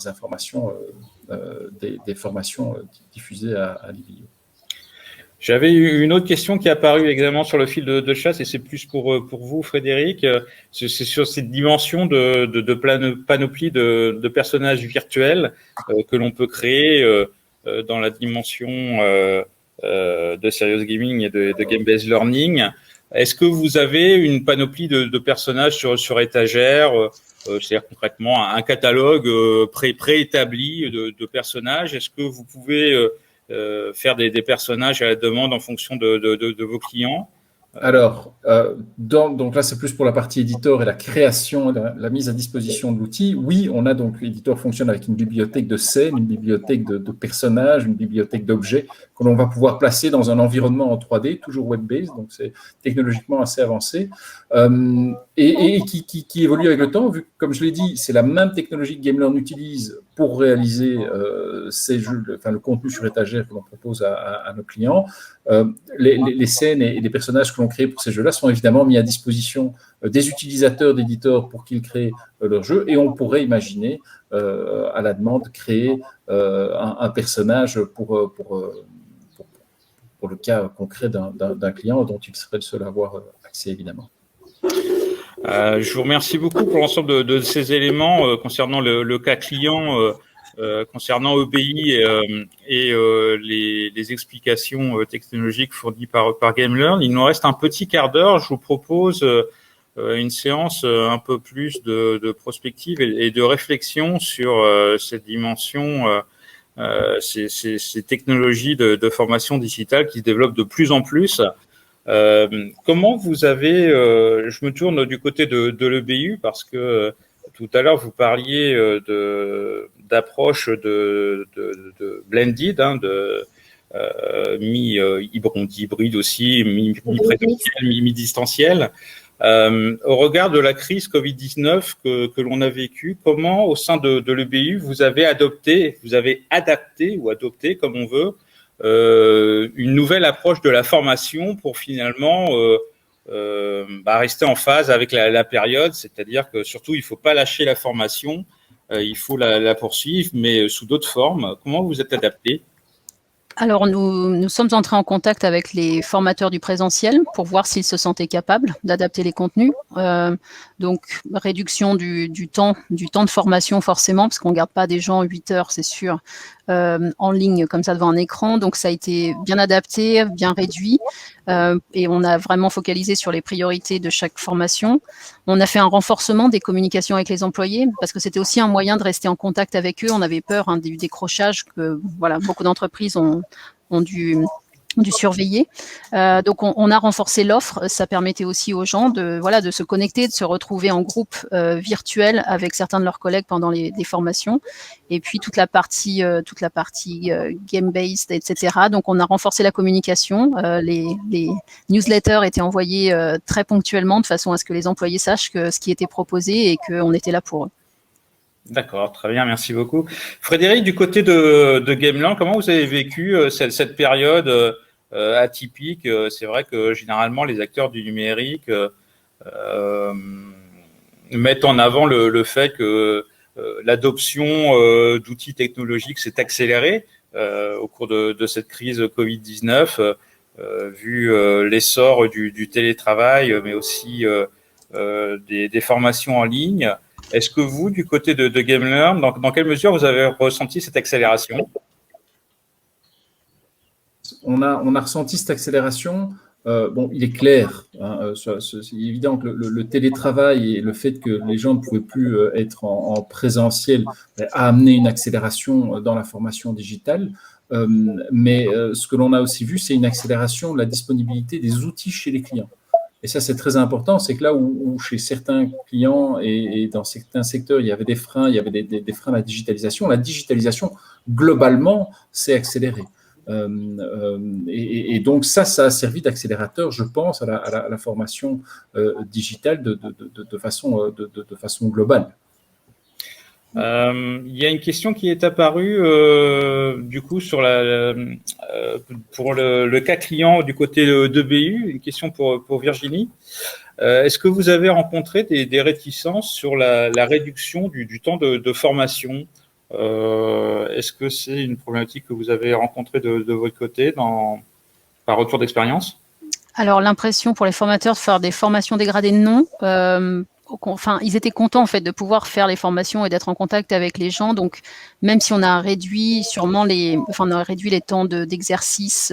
informations des formations diffusées à l'IBIO. J'avais eu une autre question qui est apparue également sur le fil de chasse, et c'est plus pour vous, Frédéric. C'est sur cette dimension de panoplie de personnages virtuels que l'on peut créer dans la dimension de serious gaming et de game-based learning. Est-ce que vous avez une panoplie de personnages sur étagère, c'est-à-dire concrètement un catalogue préétabli de personnages? Est-ce que vous pouvez faire des personnages à la demande en fonction de vos clients? Alors, donc là, c'est plus pour la partie éditeur et la création, la mise à disposition de l'outil. Oui, on a donc, l'éditeur fonctionne avec une bibliothèque de scènes, une bibliothèque de personnages, une bibliothèque d'objets que l'on va pouvoir placer dans un environnement en 3D, toujours web-based, donc c'est technologiquement assez avancé, et qui évolue avec le temps, vu que, comme je l'ai dit, c'est la même technologie que GameLearn utilise pour réaliser ces jeux, le contenu sur étagère que l'on propose à nos clients. Les scènes et les personnages que l'on crée pour ces jeux-là sont évidemment mis à disposition des utilisateurs, d'éditeurs pour qu'ils créent leurs jeux, et on pourrait imaginer, à la demande, créer un personnage pour le cas concret d'un client dont il serait le seul à avoir accès, évidemment. Je vous remercie beaucoup pour l'ensemble de ces éléments concernant le cas client, concernant EBI et les explications technologiques fournies par GameLearn. Il nous reste un petit quart d'heure. Je vous propose une séance un peu plus de prospective et de réflexion sur cette dimension, ces technologies de formation digitale qui se développent de plus en plus. Comment vous avez, je me tourne du côté de l'EBU parce que tout à l'heure vous parliez d'approche de blended, mi-hybride aussi, mi-présentiel, mi-distanciel. Au regard de la crise Covid-19 que l'on a vécue, comment au sein de l'EBU vous avez adapté, ou adopté comme on veut, une nouvelle approche de la formation pour finalement rester en phase avec la période, c'est-à-dire que surtout il ne faut pas lâcher la formation, il faut la poursuivre, mais sous d'autres formes. Comment vous êtes adapté ? Alors, nous sommes entrés en contact avec les formateurs du présentiel pour voir s'ils se sentaient capables d'adapter les contenus. Donc, réduction du temps de formation forcément, parce qu'on ne garde pas des gens 8 heures, c'est sûr, en ligne comme ça devant un écran. Donc, ça a été bien adapté, bien réduit. Et on a vraiment focalisé sur les priorités de chaque formation. On a fait un renforcement des communications avec les employés parce que c'était aussi un moyen de rester en contact avec eux. On avait peur du décrochage que beaucoup d'entreprises ont dû surveiller. Donc, on a renforcé l'offre. Ça permettait aussi aux gens de se connecter, de se retrouver en groupe virtuel avec certains de leurs collègues pendant les formations. Et puis, toute la partie game-based, etc. Donc, on a renforcé la communication. Les newsletters étaient envoyés très ponctuellement de façon à ce que les employés sachent ce qui était proposé et qu'on était là pour eux. D'accord, très bien, merci beaucoup. Frédéric, du côté de GameLearn, comment vous avez vécu cette période atypique? C'est vrai que généralement, les acteurs du numérique mettent en avant le fait que l'adoption d'outils technologiques s'est accélérée au cours de cette crise Covid-19, vu l'essor du télétravail, mais aussi des formations en ligne. Est-ce que vous, du côté de GameLearn, dans quelle mesure vous avez ressenti cette accélération ? On a ressenti cette accélération. Il est clair, c'est évident que le télétravail et le fait que les gens ne pouvaient plus être en présentiel a amené une accélération dans la formation digitale. Mais ce que l'on a aussi vu, c'est une accélération de la disponibilité des outils chez les clients. Et ça, c'est très important, c'est que là où chez certains clients et dans certains secteurs, il y avait des freins, il y avait des freins à la digitalisation, globalement, s'est accélérée. Et donc, ça a servi d'accélérateur, je pense, à la formation digitale de façon globale. Il y a une question qui est apparue du coup sur pour le cas client du côté d'EBU, une question pour Virginie. Est-ce que vous avez rencontré des réticences sur la réduction du temps de formation? Est-ce que c'est une problématique que vous avez rencontrée de votre côté par retour d'expérience? Alors, l'impression pour les formateurs de faire des formations dégradées, non. Ils étaient contents en fait de pouvoir faire les formations et d'être en contact avec les gens. Donc, même si on a réduit les temps d'exercice,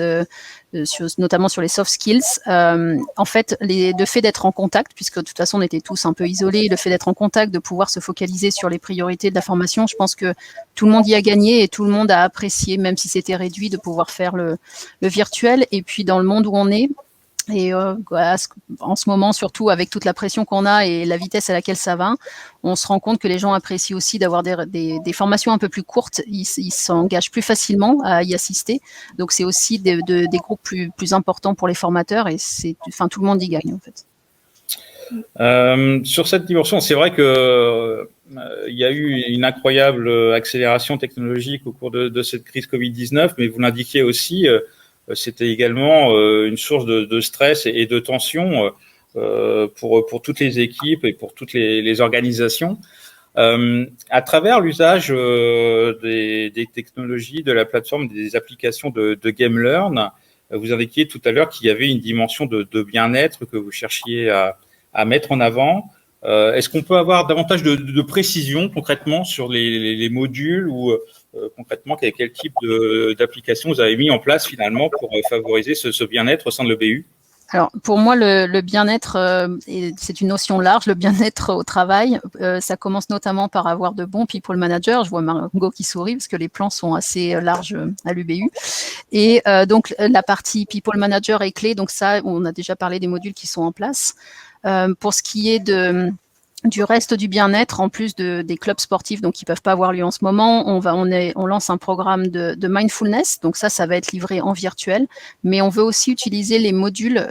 notamment sur les soft skills. En fait, le fait d'être en contact, puisque de toute façon on était tous un peu isolés, le fait d'être en contact, de pouvoir se focaliser sur les priorités de la formation, je pense que tout le monde y a gagné et tout le monde a apprécié, même si c'était réduit, de pouvoir faire le virtuel. Et puis dans le monde où on est, Et en ce moment, surtout avec toute la pression qu'on a et la vitesse à laquelle ça va, on se rend compte que les gens apprécient aussi d'avoir des formations un peu plus courtes. Ils s'engagent plus facilement à y assister. Donc, c'est aussi des groupes plus importants pour les formateurs et tout le monde y gagne en fait. Sur cette dimension, c'est vrai que il y a eu une incroyable accélération technologique au cours de cette crise Covid-19, mais vous l'indiquiez aussi, c'était également une source de stress et de tension pour toutes les équipes et pour toutes les organisations. À travers l'usage des technologies, de la plateforme, des applications de GameLearn, vous indiquiez tout à l'heure qu'il y avait une dimension de bien-être que vous cherchiez à mettre en avant. Est-ce qu'on peut avoir davantage de précision concrètement sur les modules ou concrètement quel type d'application vous avez mis en place finalement pour favoriser ce bien-être au sein de l'EBU? Alors, pour moi, le bien-être, c'est une notion large. Le bien-être au travail, ça commence notamment par avoir de bons people managers. Je vois Margot qui sourit parce que les plans sont assez larges à l'UBU. Et donc, la partie people manager est clé. Donc ça, on a déjà parlé des modules qui sont en place. Pour ce qui est du reste du bien-être, en plus des clubs sportifs donc qui peuvent pas avoir lieu en ce moment, on lance un programme de mindfulness. Donc ça va être livré en virtuel, mais on veut aussi utiliser les modules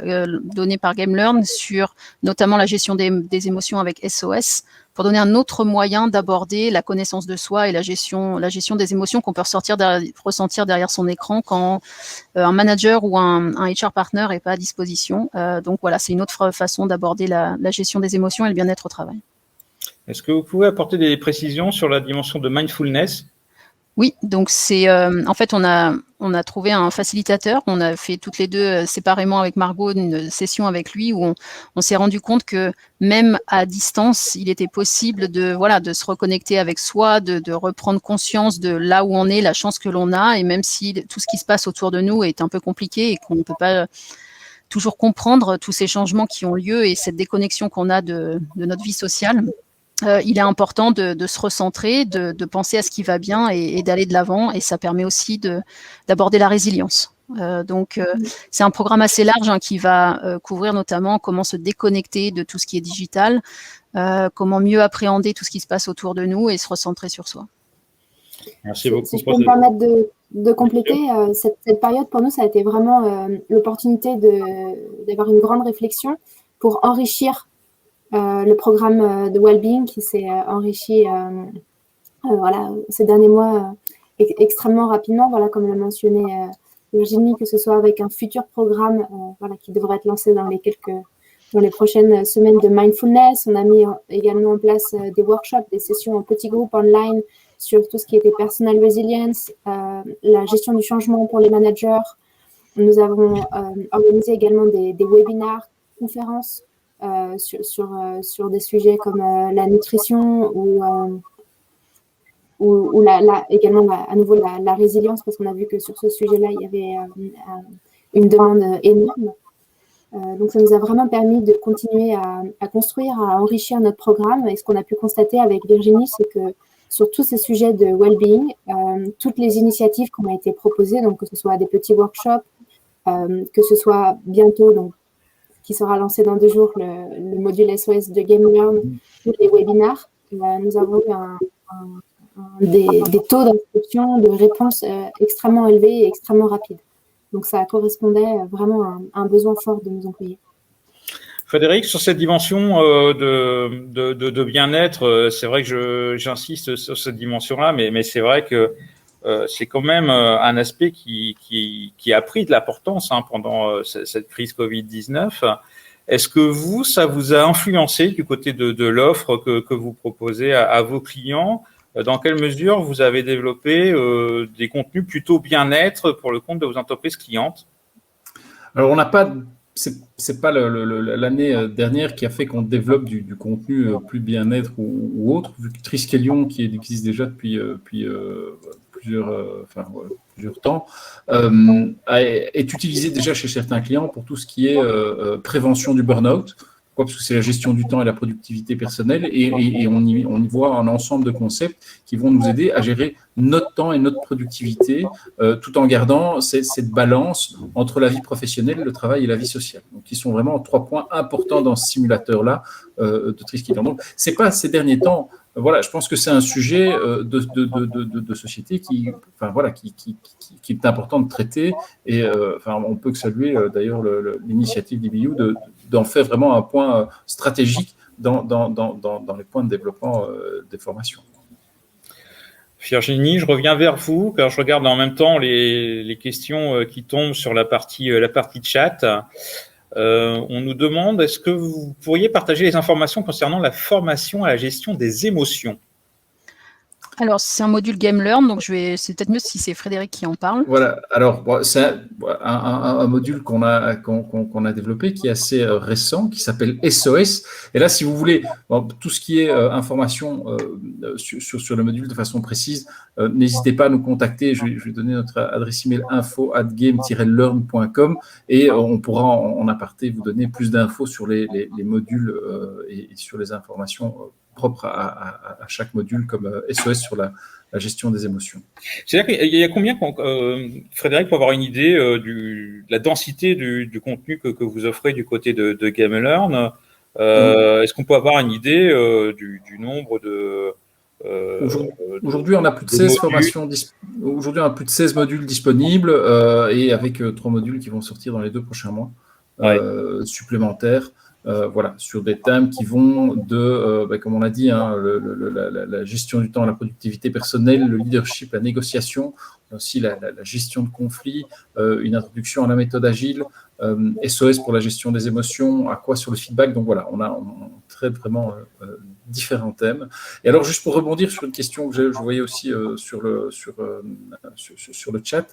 donnés par GameLearn sur notamment la gestion des émotions avec SOS pour donner un autre moyen d'aborder la connaissance de soi et la gestion des émotions qu'on peut ressentir derrière son écran quand un manager ou un HR partner n'est pas à disposition. Donc voilà, c'est une autre façon d'aborder la gestion des émotions et le bien-être au travail. Est-ce que vous pouvez apporter des précisions sur la dimension de mindfulness? Oui, donc c'est en fait on a trouvé un facilitateur, on a fait toutes les deux séparément avec Margot une session avec lui où on s'est rendu compte que même à distance, il était possible de se reconnecter avec soi, de reprendre conscience de là où on est, la chance que l'on a, et même si tout ce qui se passe autour de nous est un peu compliqué et qu'on ne peut pas toujours comprendre tous ces changements qui ont lieu et cette déconnexion qu'on a de notre vie sociale. Il est important de se recentrer, de penser à ce qui va bien et d'aller de l'avant. Et ça permet aussi d'aborder la résilience. Donc, c'est un programme assez large qui va couvrir notamment comment se déconnecter de tout ce qui est digital, comment mieux appréhender tout ce qui se passe autour de nous et se recentrer sur soi. Merci beaucoup. Si je peux me permettre de compléter, cette période pour nous, ça a été vraiment l'opportunité d'avoir une grande réflexion pour enrichir le programme de Wellbeing qui s'est enrichi ces derniers mois extrêmement rapidement, comme l'a mentionné Virginie, que ce soit avec un futur programme qui devrait être lancé dans les prochaines semaines de mindfulness. On a mis également en place des workshops, des sessions en petits groupes online sur tout ce qui était personal resilience, la gestion du changement pour les managers. Nous avons organisé également des webinars, conférences sur des sujets comme la nutrition ou également à nouveau la résilience, parce qu'on a vu que sur ce sujet-là, il y avait une demande énorme. Donc, ça nous a vraiment permis de continuer à construire, à enrichir notre programme. Et ce qu'on a pu constater avec Virginie, c'est que sur tous ces sujets de well-being, toutes les initiatives qui ont été proposées, donc que ce soit des petits workshops, que ce soit bientôt, qui sera lancé dans 2 jours, le module SOS de GameLearn, ou les webinars, nous avons eu des taux d'inscription, de réponse extrêmement élevés et extrêmement rapides. Donc, ça correspondait vraiment à un besoin fort de nos employés. Frédéric, sur cette dimension de bien-être, c'est vrai que j'insiste sur cette dimension-là, mais c'est vrai que c'est quand même un aspect qui a pris de l'importance pendant cette crise Covid-19. Est-ce que ça vous a influencé du côté de l'offre que vous proposez à vos clients? Dans quelle mesure vous avez développé des contenus plutôt bien-être pour le compte de vos entreprises clientes? Alors, on n'a pas, c'est pas l'année dernière qui a fait qu'on développe du contenu plus bien-être ou autre, vu que Triskelion, qui existe déjà depuis plusieurs temps, est utilisé déjà chez certains clients pour tout ce qui est prévention du burn-out. Pourquoi ? Parce que c'est la gestion du temps et la productivité personnelle et on y voit un ensemble de concepts qui vont nous aider à gérer notre temps et notre productivité tout en gardant cette balance entre la vie professionnelle, le travail et la vie sociale. Donc, qui sont vraiment 3 points importants dans ce simulateur-là de Triskelion. Donc, c'est pas ces derniers temps. Voilà, je pense que c'est un sujet de société qui est important de traiter et on peut que saluer d'ailleurs l'initiative d'IBU d'en faire vraiment un point stratégique dans les points de développement des formations. Virginie, je reviens vers vous, car je regarde en même temps les questions qui tombent sur la partie chat. On nous demande, est-ce que vous pourriez partager les informations concernant la formation à la gestion des émotions ? Alors, c'est un module GameLearn, donc c'est peut-être mieux si c'est Frédéric qui en parle. Voilà, alors c'est un module qu'on a développé qui est assez récent, qui s'appelle SOS. Et là, si vous voulez, tout ce qui est information sur le module de façon précise, n'hésitez pas à nous contacter. Je vais donner notre adresse email info@game-learn.com et on pourra en aparté vous donner plus d'infos sur les modules et sur les informations propre à chaque module, comme SOS sur la gestion des émotions. C'est-à-dire qu'il y a combien, Frédéric, pour avoir une idée de la densité du contenu que vous offrez du côté de GameLearn, est-ce qu'on peut avoir une idée du nombre de... Aujourd'hui, on a plus de 16 formations. Aujourd'hui, on a plus de 16 modules disponibles et avec 3 modules qui vont sortir dans les 2 prochains mois supplémentaires. Voilà, sur des thèmes qui vont comme on l'a dit, la gestion du temps, la productivité personnelle, le leadership, la négociation, aussi la gestion de conflits, une introduction à la méthode agile, SOS pour la gestion des émotions, Aqua sur le feedback. Donc voilà, on traite vraiment différents thèmes. Et alors, juste pour rebondir sur une question que je voyais aussi sur le chat,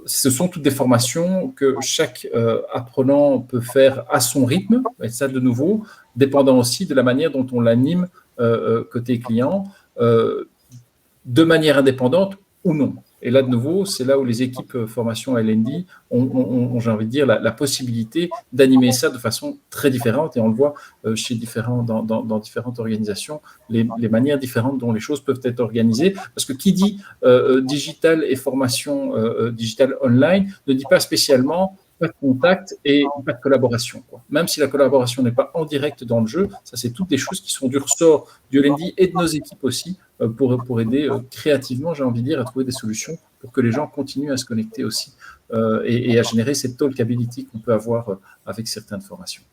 ce sont toutes des formations que chaque apprenant peut faire à son rythme, et ça de nouveau, dépendant aussi de la manière dont on l'anime côté client, de manière indépendante ou non. Et là, de nouveau, c'est là où les équipes formation LND ont, j'ai envie de dire, la possibilité d'animer ça de façon très différente. Et on le voit dans différentes organisations, les manières différentes dont les choses peuvent être organisées. Parce que qui dit digital et formation digital online ne dit pas spécialement pas de contact et pas de collaboration, quoi. Même si la collaboration n'est pas en direct dans le jeu, ça c'est toutes des choses qui sont du ressort du LND et de nos équipes aussi pour aider créativement, j'ai envie de dire, à trouver des solutions pour que les gens continuent à se connecter aussi et à générer cette talkability qu'on peut avoir avec certaines formations.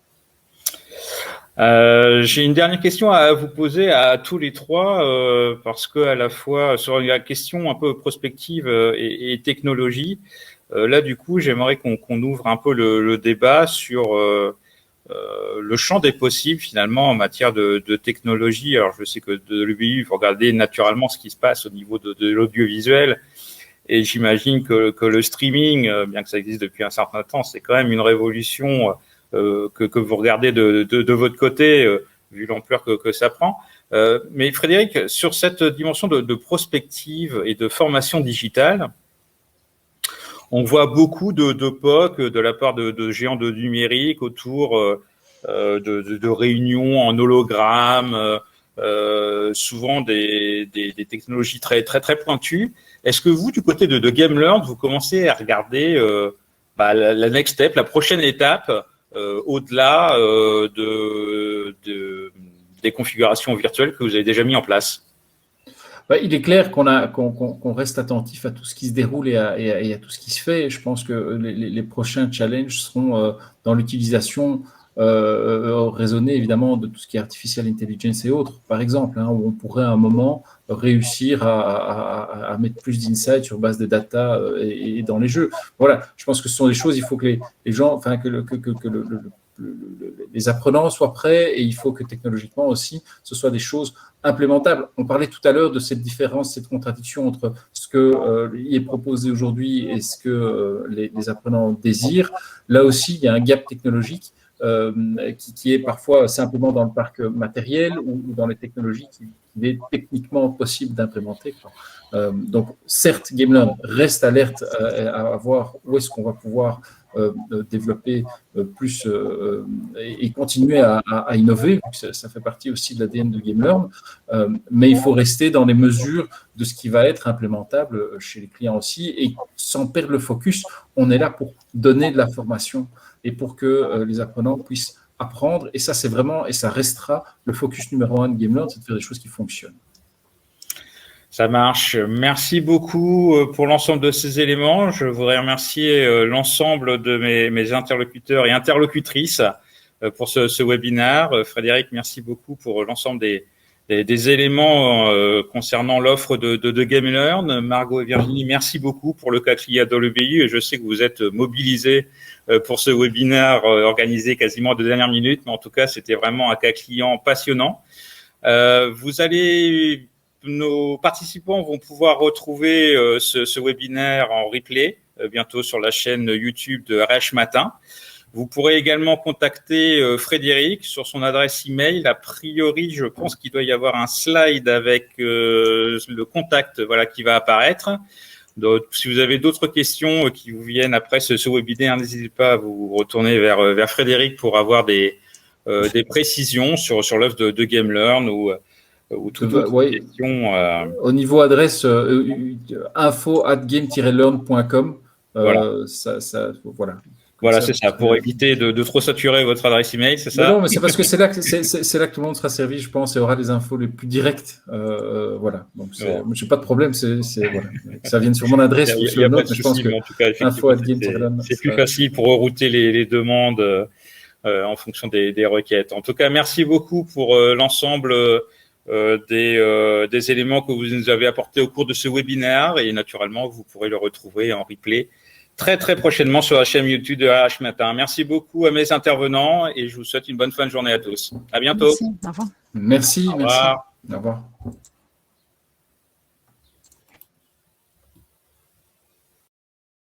J'ai une dernière question à vous poser à tous les trois, parce que à la fois sur la question un peu prospective et technologie, là du coup j'aimerais qu'on ouvre un peu le débat sur le champ des possibles finalement en matière de technologie. Alors je sais que de l'UBU, vous regardez naturellement ce qui se passe au niveau de l'audiovisuel, et j'imagine que le streaming, bien que ça existe depuis un certain temps, c'est quand même une révolution que vous regardez de votre côté, vu l'ampleur que ça prend. Mais Frédéric, sur cette dimension de prospective et de formation digitale, on voit beaucoup de POC de la part de géants de numérique autour de réunions en hologramme, souvent des technologies très pointues. Est-ce que vous, du côté de GameLearn, vous commencez à regarder la next step, la prochaine étape, au-delà des configurations virtuelles que vous avez déjà mis en place? Il est clair qu'on reste attentif à tout ce qui se déroule et à tout ce qui se fait. Je pense que les prochains challenges seront dans l'utilisation raisonnée, évidemment, de tout ce qui est artificial intelligence et autres, par exemple, où on pourrait à un moment réussir à mettre plus d'insights sur base de data et dans les jeux. Voilà, je pense que ce sont des choses, il faut que les gens, les apprenants soient prêts, et il faut que technologiquement aussi, ce soit des choses implémentables. On parlait tout à l'heure de cette différence, cette contradiction entre ce qui est proposé aujourd'hui et ce que les apprenants désirent. Là aussi, il y a un gap technologique qui est parfois simplement dans le parc matériel ou dans les technologies qu'il est techniquement possible d'implémenter. Donc, certes, GameLearn reste alerte à voir où est-ce qu'on va pouvoir développer plus et continuer à innover, ça fait partie aussi de l'ADN de GameLearn, mais il faut rester dans les mesures de ce qui va être implémentable chez les clients aussi, et sans perdre le focus, on est là pour donner de la formation et pour que les apprenants puissent apprendre, et ça c'est vraiment, et ça restera le focus numéro 1 de GameLearn, c'est de faire des choses qui fonctionnent. Ça marche. Merci beaucoup pour l'ensemble de ces éléments. Je voudrais remercier l'ensemble de mes interlocuteurs et interlocutrices pour ce webinaire. Frédéric, merci beaucoup pour l'ensemble des éléments concernant l'offre de GameLearn. Margot et Virginie, merci beaucoup pour le cas client dans le BU. Et je sais que vous êtes mobilisés pour ce webinaire organisé quasiment de dernière minute, mais en tout cas, c'était vraiment un cas client passionnant. Nos participants vont pouvoir retrouver ce webinaire en replay bientôt sur la chaîne YouTube de RH Matin. Vous pourrez également contacter Frédéric sur son adresse email. A priori, je pense qu'il doit y avoir un slide avec le contact, voilà, qui va apparaître. Donc, si vous avez d'autres questions qui vous viennent après ce webinaire, n'hésitez pas à vous retourner vers Frédéric pour avoir des précisions sur l'œuvre de GameLearn ou toute autre question. Au niveau adresse info@game-learn.com. Voilà. Voilà. Voilà, c'est ça, pour éviter de trop saturer votre adresse email, c'est ça? Non, mais c'est parce que c'est là que tout le monde sera servi, je pense, et aura les infos les plus directes. Voilà. Donc, j'ai pas de problème, voilà. Ça vient sur mon adresse ou sur l'autre, mais je pense que en tout cas, c'est plus facile pour rerouter les demandes en fonction des requêtes. En tout cas, merci beaucoup pour l'ensemble des éléments que vous nous avez apportés au cours de ce webinaire, et naturellement, vous pourrez le retrouver en replay très prochainement sur la chaîne YouTube de RH Matin. Merci beaucoup à mes intervenants et je vous souhaite une bonne fin de journée à tous. À bientôt. Merci. Au revoir. Merci. Au revoir. Au revoir.